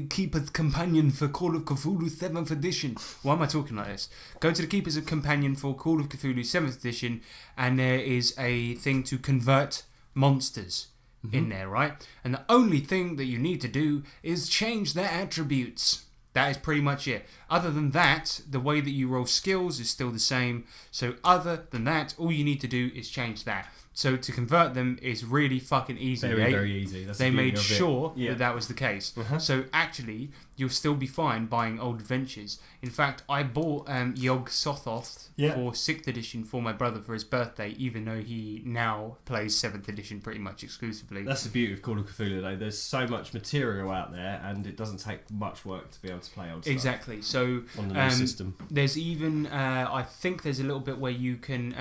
Keeper's Companion for Call of Cthulhu 7th edition. Why am I talking like this? Go to the Keeper's Companion for Call of Cthulhu 7th edition, and there is a thing to convert monsters in there, right? And the only thing that you need to do is change their attributes. That is pretty much it. Other than that, the way that you roll skills is still the same. So other than that, all you need to do is change that. So to convert them is really fucking easy. Very easy. That's They the beauty made of it. sure Yeah. that was the case. Uh-huh. So actually, you'll still be fine buying Old Adventures. In fact, I bought Yog Sothoth for 6th edition for my brother for his birthday, even though he now plays 7th edition pretty much exclusively. That's the beauty of Call of Cthulhu, though. There's so much material out there, and it doesn't take much work to be able to play old stuff. Exactly. So on the new system. There's even, I think there's a little bit where you can,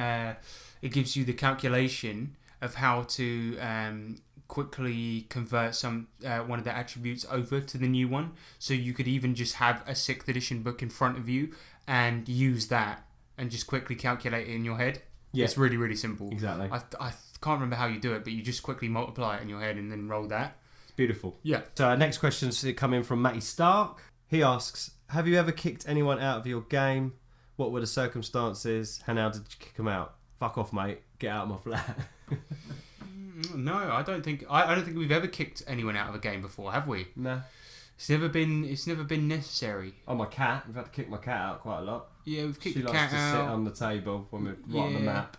it gives you the calculation of how to quickly convert one of the attributes over to the new one. So you could even just have a 6th edition book in front of you and use that and just quickly calculate it in your head. Yeah. It's really, really simple. Exactly. I can't remember how you do it, but you just quickly multiply it in your head and then roll that. Beautiful. Yeah. So our next question is coming from Matty Stark. He asks, have you ever kicked anyone out of your game? What were the circumstances? And how did you kick them out? Fuck off, mate. Get out of my flat. No, I don't think we've ever kicked anyone out of a game before, have we? No. It's never been necessary. Oh, my cat. We've had to kick my cat out quite a lot. Yeah, we've kicked the cat out. She likes to sit on the table when we're right on the map.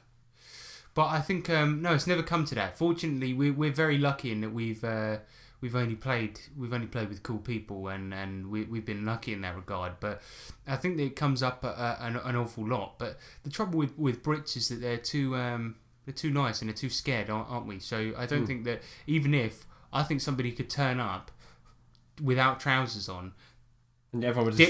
But I think no, it's never come to that. Fortunately, we're very lucky in that we've only played with cool people and we've been lucky in that regard. But I think that it comes up an awful lot. But the trouble with Brits is that they're too nice and they're too scared, aren't we? So I don't think that even if I think somebody could turn up without trousers on, and everyone would dip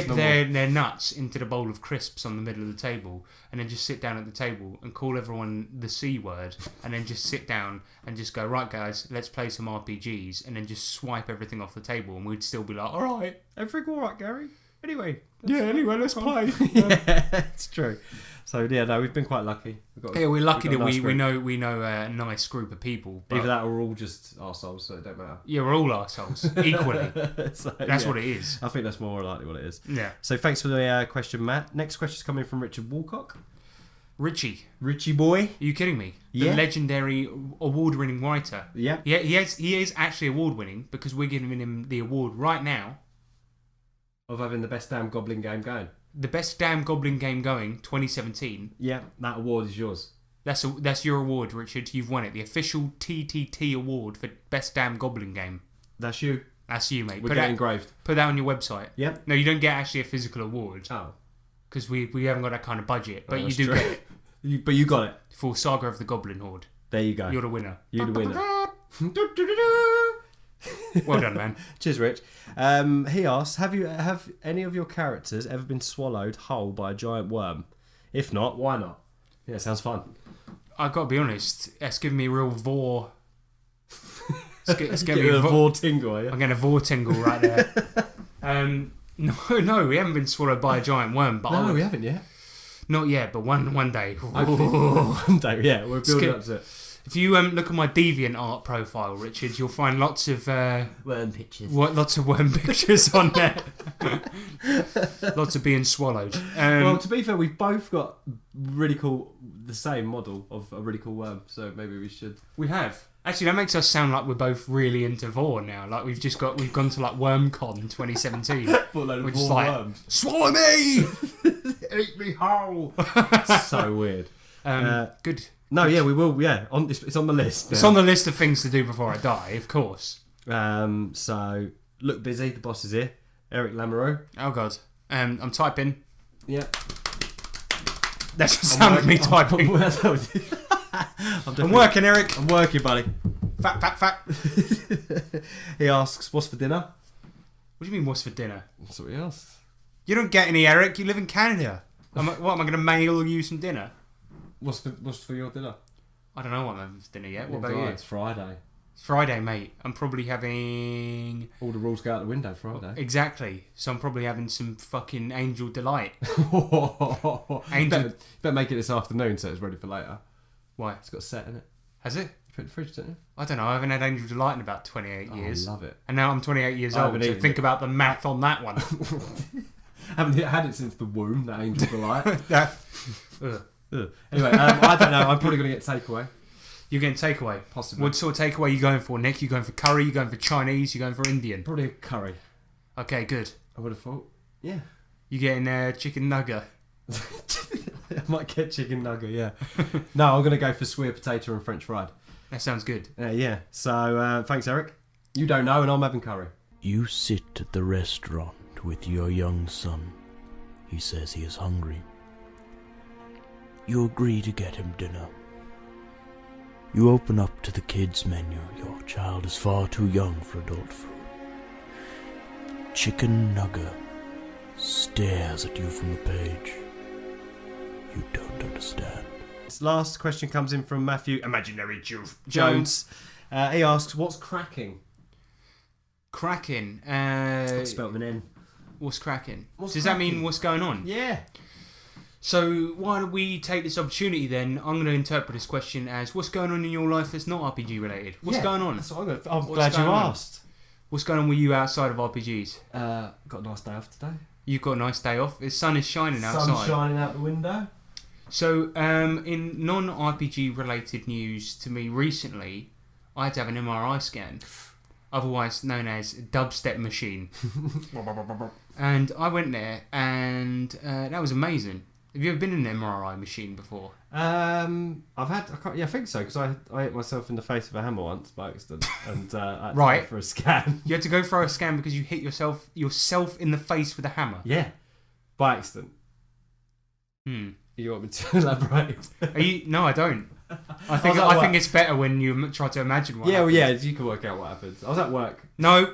their nuts into the bowl of crisps on the middle of the table, and then just sit down at the table and call everyone the C word, and then just sit down and just go, right guys, let's play some RPGs, and then just swipe everything off the table, and we'd still be like, all right, everything all right, Gary? Anyway, let's play. Yeah, it's true. So yeah, no, we've been quite lucky. We're lucky that we know a nice group of people. But either that or we're all just arseholes, so it don't matter. Yeah, we're all arseholes equally. So, that's what it is. I think that's more likely what it is. Yeah. So thanks for the question, Matt. Next question's coming from Richard Walcock. Richie boy. Are you kidding me? The legendary award-winning writer. Yeah. Yeah, he is actually award-winning because we're giving him the award right now of having the best damn Goblin game going. The best damn Goblin game going, 2017. Yeah, that award is yours. That's your award, Richard. You've won it. The official TTT award for best damn Goblin game. That's you. That's you, mate. We'll get it engraved. Put that on your website. Yep. No, you don't get actually a physical award. Oh. Because we haven't got that kind of budget. But you do get it. But you got it. For Saga of the Goblin Horde. There you go. You're the winner. You're the winner. Well done, man. Cheers, Rich. He asks, have any of your characters ever been swallowed whole by a giant worm? If not, why not? Yeah, sounds fun. I've got to be honest, it's giving me a real vor. It's giving me a vor tingle, yeah? I'm getting a vor tingle right there. No, we haven't been swallowed by a giant worm. But we haven't yet. Not yet, but one day. One day, yeah, we're building up to it. If you look at my DeviantArt profile, Richard, you'll find lots of worm pictures. Lots of worm pictures on there. Lots of being swallowed. Well, to be fair, we've both got the same model of a really cool worm, so maybe we should. We have. Actually, that makes us sound like we're both really into vor now. Like we've gone to like WormCon 2017. We're just like, worms. Swallow me, eat me whole. So weird. Good. No, yeah, we will. Yeah, it's on the list. It's on the list of things to do before I die, of course. So look busy. The boss is here, Eric Lamoureux. Oh God. I'm typing. Yeah. That's the sound of me typing. I'm working, Eric. I'm working, buddy. Fat. He asks, "What's for dinner?" What do you mean, what's for dinner? That's what he asks. You don't get any, Eric. You live in Canada. Am I going to mail you some dinner? What's for your dinner? I don't know what I'm having for dinner yet. What about you? It's Friday. It's Friday, mate. I'm probably having... All the rules go out the window Friday. Exactly. So I'm probably having some fucking Angel Delight. Better make it this afternoon so it's ready for later. Why? It's got a set in it. Has it? You put it in the fridge, don't you? I don't know. I haven't had Angel Delight in about 28 years. I love it. And now I'm 28 years old. So think about the math on that one. Haven't had it since the womb, that Angel Delight. Anyway, I don't know. I'm probably going to get takeaway. You're getting takeaway? Possibly. What sort of takeaway are you going for, Nick? You going for curry? You going for Chinese? You going for Indian? Probably a curry. Okay, good. I would have thought. Yeah. You getting chicken nugget? I might get chicken nugget, yeah. No, I'm going to go for sweet potato and French fried. That sounds good. Yeah. So, thanks, Eric. You don't know, and I'm having curry. You sit at the restaurant with your young son. He says he is hungry. You agree to get him dinner. You open up to the kids' menu. Your child is far too young for adult food. Chicken nugget stares at you from the page. You don't understand. This last question comes in from Matthew Imaginary Jones. He asks, what's cracking? Cracking. Spelled with an N. What's cracking? What's Does cracking? that mean what's going on? Yeah. So why don't we take this opportunity then? I'm going to interpret this question as what's going on in your life that's not RPG related. What's going on? That's what I'm glad you asked. What's going on with you outside of RPGs? Got a nice day off today. You've got a nice day off. The sun is shining outside. Sun's shining out the window. So, in non-RPG related news to me recently, I had to have an MRI scan, otherwise known as dubstep machine. And I went there, and that was amazing. Have you ever been in an MRI machine before? I think so, because I hit myself in the face with a hammer once by accident, and I had to go for a scan. You had to go for a scan because you hit yourself in the face with a hammer. Yeah, by accident. You want me to elaborate? No, I don't. I think it's better when you try to imagine what happens. Yeah, you can work out what happens. I was at work. No,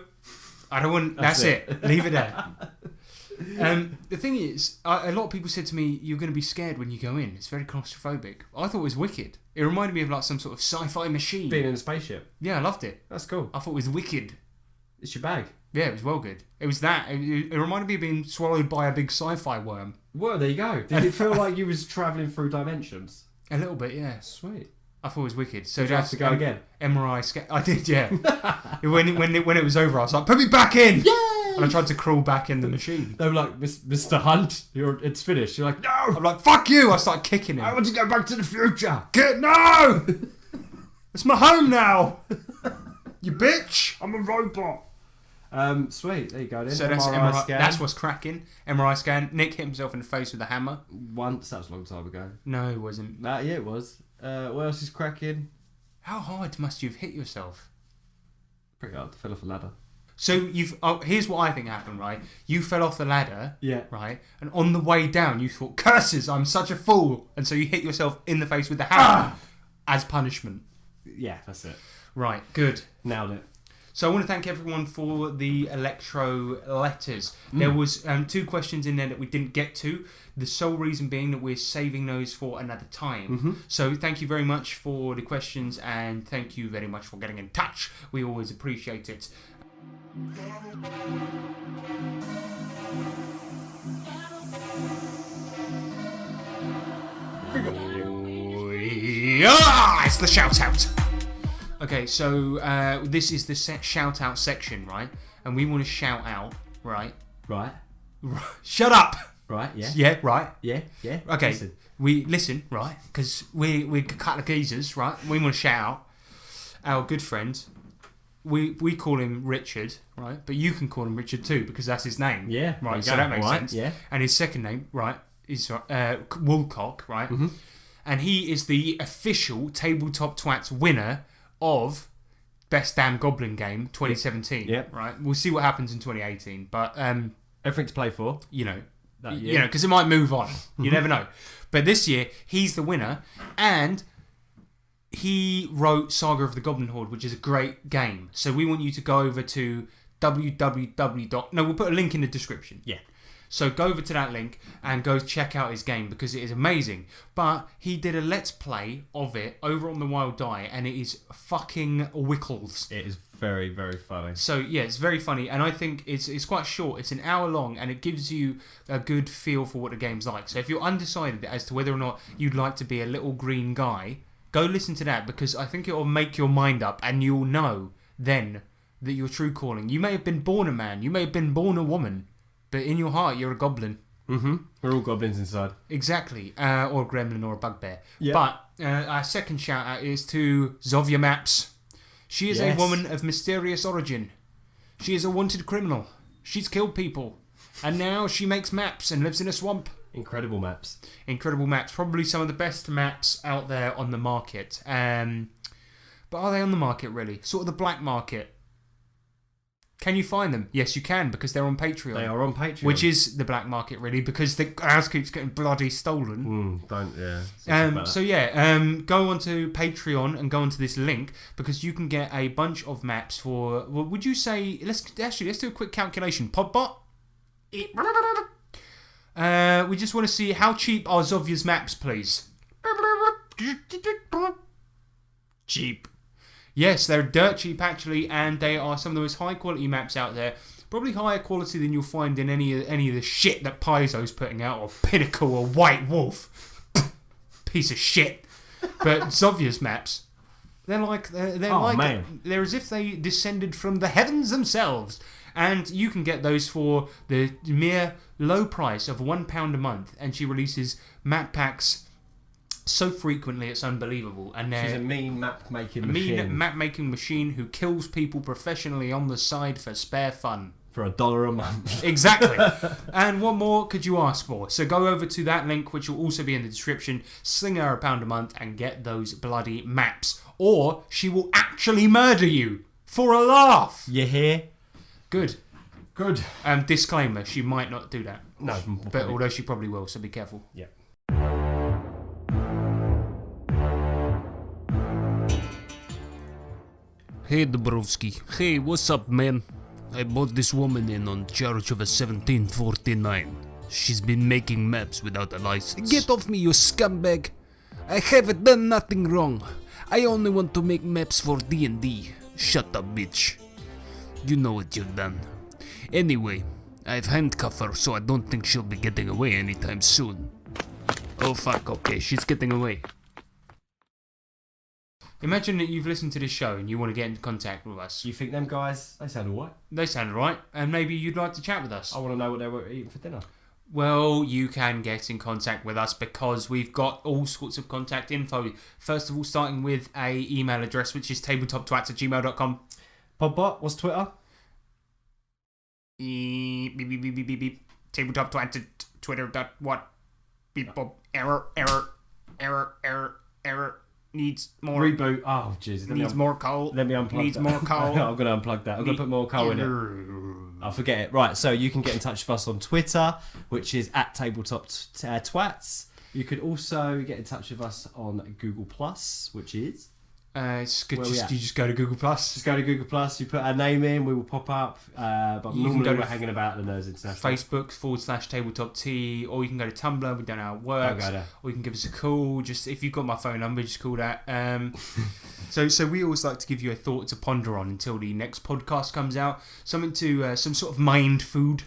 I don't want... That's it. Leave it there. The thing is, a lot of people said to me, you're going to be scared when you go in. It's very claustrophobic. I thought it was wicked. It reminded me of like some sort of sci-fi machine. Being in a spaceship. Yeah, I loved it. That's cool. I thought it was wicked. It's your bag. Yeah, it was well good. It was that. It reminded me of being swallowed by a big sci-fi worm. Well, there you go. Did it feel like you was travelling through dimensions? A little bit, yeah. Sweet. I thought it was wicked. So did you have to go again? MRI scan. I did, yeah. when it was over, I was like, put me back in! Yay! And I tried to crawl back in the machine. They were like, Mr. Hunt, it's finished. You're like, no! I'm like, fuck you! I started kicking him. I want to go back to the future. No! It's my home now! You bitch! I'm a robot. Sweet, there you go then. So that's MRI scan. That's what's cracking. MRI scan. Nick hit himself in the face with a hammer. Once, that was a long time ago. No, it wasn't. Yeah, it was. What else is cracking? How hard must you have hit yourself? Pretty hard. Fell off a ladder. So here's what I think happened, right? You fell off the ladder, yeah, right? And on the way down, you thought, curses, I'm such a fool. And so you hit yourself in the face with the hammer as punishment. Yeah, that's it. Right, good. Nailed it. So I want to thank everyone for the Electro letters. There was 2 questions in there that we didn't get to. The sole reason being that we're saving those for another time. So thank you very much for the questions, and thank you very much for getting in touch. We always appreciate it. It's the shout out. Okay, so this is the shout out section, right? And we want to shout out, right? Right. Shut up. Right. Yeah. Yeah. Right. Yeah. Yeah. Okay. Listen. We listen, right? Because we're a couple of geezers, right? We want to shout out our good friend. We call him Richard, right? But you can call him Richard too because that's his name. Yeah. Right. So that makes sense. Yeah. And his second name, right, is Woolcock, right? And he is the official TableTopTwats winner of Best Damn Goblin Game 2017. Yeah. Right. We'll see what happens in 2018, but everything to play for. You know, because it might move on. You never know. But this year he's the winner, and he wrote Saga of the Goblin Horde, which is a great game. So we want you to go over to www. No, we'll put a link in the description. Yeah. So go over to that link and go check out his game because it is amazing. But he did a Let's Play of it over on the Wild Die, and it is fucking wickles. It is very, very funny. So yeah, it's very funny, and I think it's quite short. It's an hour long, and it gives you a good feel for what the game's like. So if you're undecided as to whether or not you'd like to be a little green guy, go listen to that because I think it will make your mind up, and you'll know then that your true calling. You may have been born a man, you may have been born a woman, but in your heart you're a goblin. We're all goblins inside. Exactly, or a gremlin or a bugbear. Yep. But our second shout out is to Zovia Maps. She is a woman of mysterious origin. She is a wanted criminal. She's killed people. And now she makes maps and lives in a swamp. Incredible maps. Incredible maps. Probably some of the best maps out there on the market. But are they on the market, really? Sort of the black market. Can you find them? Yes, you can, because they're on Patreon. They are on Patreon. Which is the black market, really, because the house keeps getting bloody stolen. Go onto Patreon and go onto this link, because you can get a bunch of maps for... Well, would you say... Let's do a quick calculation. Podbot? We just want to see how cheap are Zovya's maps, please. Cheap. Yes, they're dirt cheap actually, and they are some of the most high quality maps out there. Probably higher quality than you'll find in any of the shit that Paizo's putting out, or Pinnacle, or White Wolf. Piece of shit. But Zovya's maps, they're as if they descended from the heavens themselves. And you can get those for the mere low price of £1 a month. And she releases map packs so frequently, it's unbelievable. And she's a mean map-making machine. Mean map-making machine who kills people professionally on the side for spare fun. For $1 a month. Exactly. And what more could you ask for? So go over to that link, which will also be in the description, sling her £1 a month, and get those bloody maps. Or she will actually murder you for a laugh. You hear? Good. Good. Disclaimer, she might not do that. No. But although she probably will, so be careful. Yeah. Hey, Dabrowski. Hey, what's up, man? I brought this woman in on charge of a 1749. She's been making maps without a license. Get off me, you scumbag! I haven't done nothing wrong. I only want to make maps for D&D. Shut up, bitch. You know what you've done. Anyway, I've handcuffed her, so I don't think she'll be getting away anytime soon. Oh fuck, okay, she's getting away. Imagine that you've listened to this show and you want to get in contact with us. You think them guys, they sound alright? They sound alright, and maybe you'd like to chat with us. I want to know what they were eating for dinner. Well, you can get in contact with us because we've got all sorts of contact info. First of all, starting with a email address, which is tabletoptwats@gmail.com. Podbot, what's Twitter? Tabletoptwats at twitter.what? Error. Needs more. Reboot. Oh, jeez. Needs more coal. Let me unplug Needs that. more coal. I'm going to unplug that. I'm going to put more coal in it. I'll forget it. Right, so you can get in touch with us on Twitter, which is at TabletopTwats. You could also get in touch with us on Google+, which is... it's good. You just go to Google+. Just go to Google+, you put our name in, we will pop up. But You normally can go we're to hanging about the Nerds International. Facebook.com/tabletopt, or you can go to Tumblr, we don't know how it works. Or you can give us a call. Just if you've got my phone number, just call that. So we always like to give you a thought to ponder on until the next podcast comes out. Something to some sort of mind food.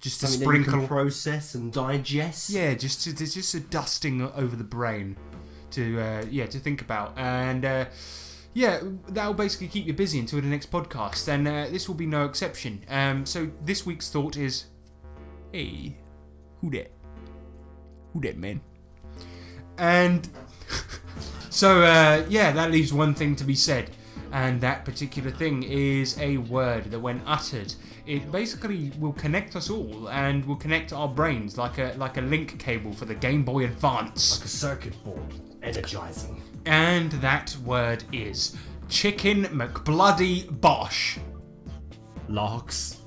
Just to something sprinkle, that you can process and digest. Yeah, just a dusting over the brain to think about, and that'll basically keep you busy until the next podcast, and this will be no exception. So this week's thought is, hey, who that man? And so that leaves one thing to be said, and that particular thing is a word that when uttered, it basically will connect us all and will connect our brains like a link cable for the Game Boy Advance. Like a circuit board. Energizing. And that word is Chicken McBloody Bosh. Larks.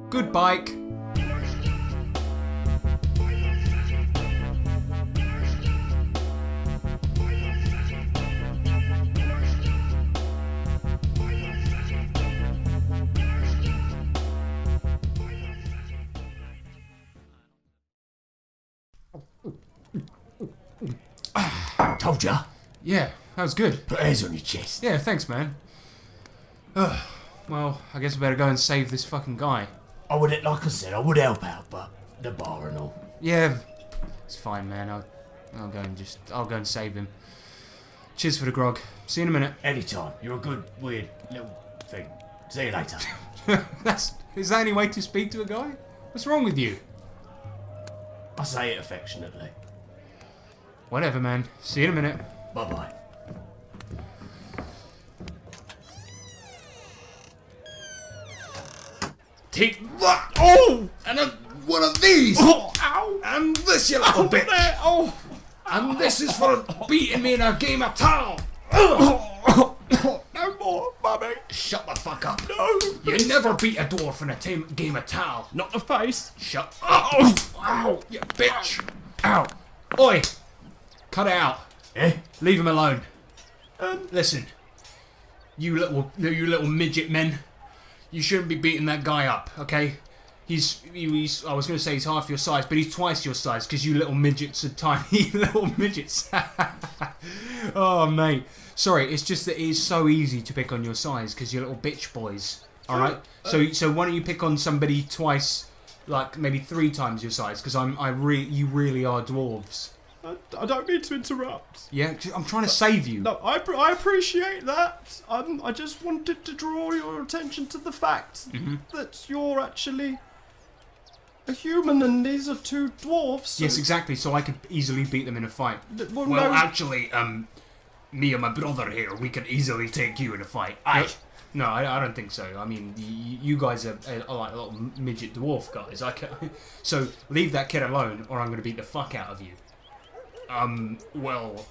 Goodbye. Told ya. Yeah, that was good. Put hairs on your chest. Yeah, thanks, man. Well, I guess I better go and save this fucking guy. I would, like I said, I would help out, but the bar and all. Yeah, it's fine, man. I'll go and save him. Cheers for the grog. See you in a minute. Anytime. You're a good, weird little thing. See you later. Is that any way to speak to a guy? What's wrong with you? I say it affectionately. Whatever, man. See you in a minute. Bye-bye. take that. Oh, and one of these. Oh, ow. And this, you little bitch. Oh. And this is for beating me in a game of towel. No more, Mummy. Shut the fuck up. No. You never beat a dwarf in a game of towel. Not the face. Shut up. Ow, you bitch. Ow. Oi. Cut it out. Eh? Leave him alone. Listen. You little midget men. You shouldn't be beating that guy up, okay? He's I was going to say he's half your size, but he's twice your size because you little midgets are tiny little midgets. Oh, mate. Sorry, it's just that it is so easy to pick on your size because you're little bitch boys. Alright? So why don't you pick on somebody twice, like maybe 3 times your size, because you really are dwarves. I don't mean to interrupt. Yeah, I'm trying to save you. No, I appreciate that. I just wanted to draw your attention to the fact that you're actually a human and these are 2 dwarfs. So yes, exactly. So I could easily beat them in a fight. Well, no. Actually, me and my brother here, we could easily take you in a fight. No, I don't think so. I mean, you guys are like little midget dwarf guys. So leave that kid alone, or I'm going to beat the fuck out of you. Well,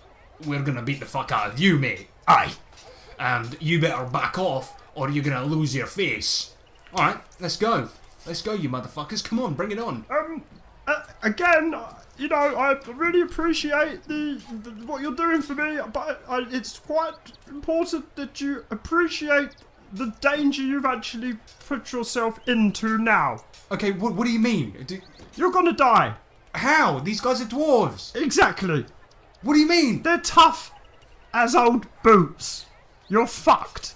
we're gonna beat the fuck out of you, mate. Aye. And you better back off, or you're gonna lose your face. Alright, let's go. Let's go, you motherfuckers. Come on, bring it on. Again, you know, I really appreciate the what you're doing for me, but it's quite important that you appreciate the danger you've actually put yourself into now. Okay, what do you mean? You're gonna die. How? These guys are dwarves. Exactly. What do you mean? They're tough as old boots. You're fucked.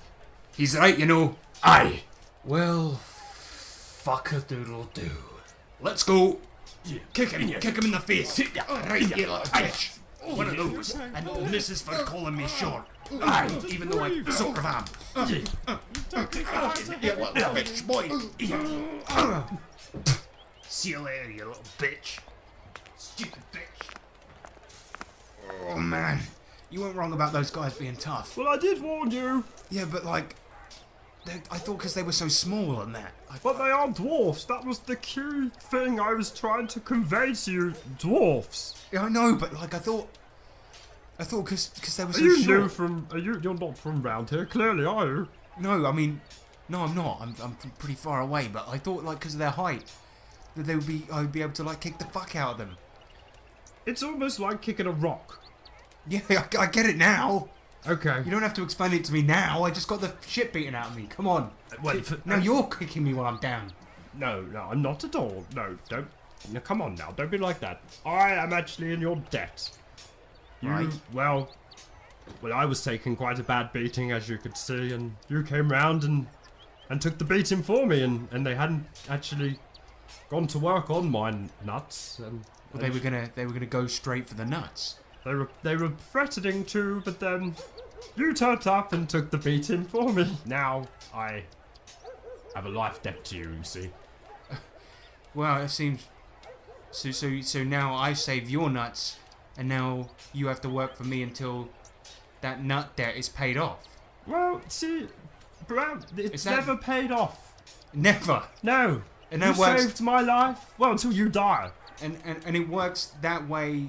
He's right, you know. Aye. Well, fuck-a-doodle-doo. Let's go. Kick him in the face. Right, you little bitch. One of those. And this is for calling me short. Aye, even though I sort of am. You little bitch, boy. See you later, you little bitch. Stupid bitch. Oh, man. You weren't wrong about those guys being tough. Well, I did warn you. Yeah, but like... I thought because they were so small and that. But they are dwarfs. That was the key thing I was trying to convey to you. Dwarfs. Yeah, I know, but like I thought because they were so short. You're not from round here, clearly, are you? No, I mean, no, I'm not. I'm pretty far away, but I thought like because of their height that I would be able to like kick the fuck out of them. It's almost like kicking a rock. Yeah, I get it now. Okay. You don't have to explain it to me now. I just got the shit beaten out of me. Come on. Now you're kicking me while I'm down. No, I'm not at all. No, don't. No, come on now. Don't be like that. I am actually in your debt. Right. Well, I was taking quite a bad beating, as you could see, and you came round and took the beating for me, and they hadn't actually gone to work on my nuts. And well, they were gonna go straight for the nuts. They were threatening to, but then you turned up and took the beating for me. Now I have a life debt to you. You see. Well, it seems. So now I save your nuts, and now you have to work for me until that nut debt is paid off. Well, see, Brown, it's never paid off. Never. No. And you that works. Saved my life. Well, until you die. And it works that way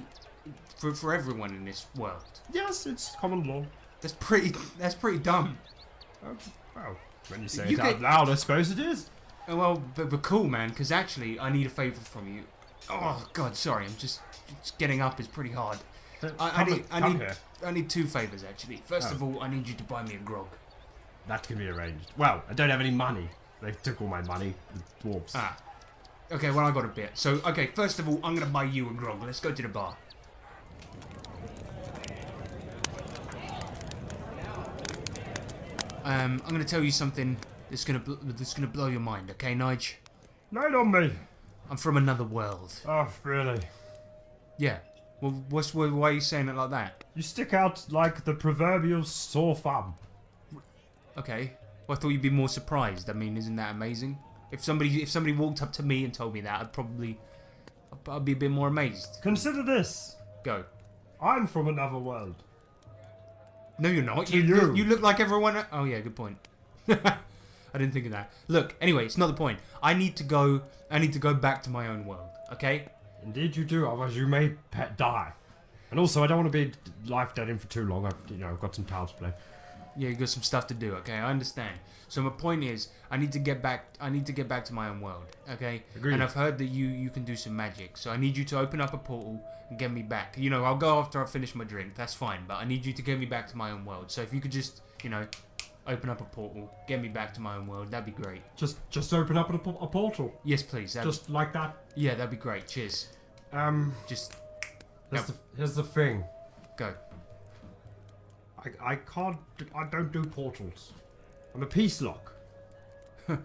for everyone in this world. Yes, it's common law. That's pretty dumb. Well, when you say it out loud, I suppose it is. Well, but cool, man. Because actually, I need a favor from you. Oh God, sorry. I'm just getting up is pretty hard. I need 2 favors actually. First of all, I need you to buy me a grog. That can be arranged. Well, I don't have any money. They took all my money. The dwarves. Ah. Okay, well I got a bit. So okay, first of all, I'm gonna buy you a grog. Let's go to the bar. I'm gonna tell you something that's gonna blow your mind. Okay, Nige? Light on me. I'm from another world. Oh, really? Yeah. Well, why are you saying it like that? You stick out like the proverbial sore thumb. Okay. Well, I thought you'd be more surprised. I mean, isn't that amazing? If somebody walked up to me and told me that, I'd be a bit more amazed. Consider this. Go. I'm from another world. No, you're not. To You look like everyone. Oh yeah, good point. I didn't think of that. Look, anyway, it's not the point. I need to go back to my own world, okay? Indeed you do, otherwise you may die. And also, I don't want to be life dead in for too long. I've got some towels to play. Yeah, you got some stuff to do, okay? I understand. So my point is, I need to get back to my own world, okay? Agreed. And I've heard that you can do some magic. So I need you to open up a portal and get me back. You know, I'll go after I finish my drink. That's fine, but I need you to get me back to my own world. So if you could just, open up a portal, get me back to my own world, that'd be great. Just open up a portal. Yes, please. Just like that. Yeah, that'd be great. Cheers. Just here's the thing. Go. I don't do portals. I'm a peace lock. What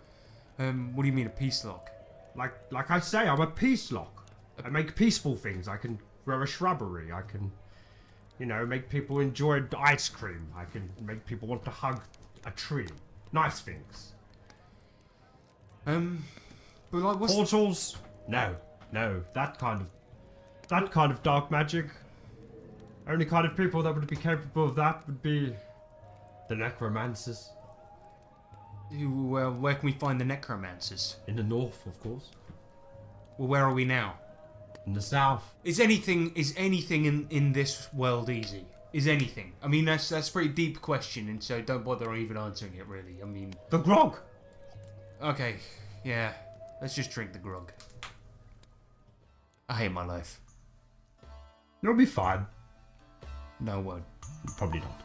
do you mean a peace lock? Like I say, I'm a peace lock. I make peaceful things. I can grow a shrubbery. I can, make people enjoy ice cream. I can make people want to hug a tree. Nice things. But like what's portals? No. That kind of dark magic. Only kind of people that would be capable of that would be the necromancers. Well, where can we find the necromancers? In the north, of course. Well, where are we now? In the south. Is anything in this world easy? Is anything? I mean, that's a pretty deep question, and so don't bother even answering it, really. I mean... The grog! Okay, yeah. Let's just drink the grog. I hate my life. You'll be fine. No, won't. Probably not.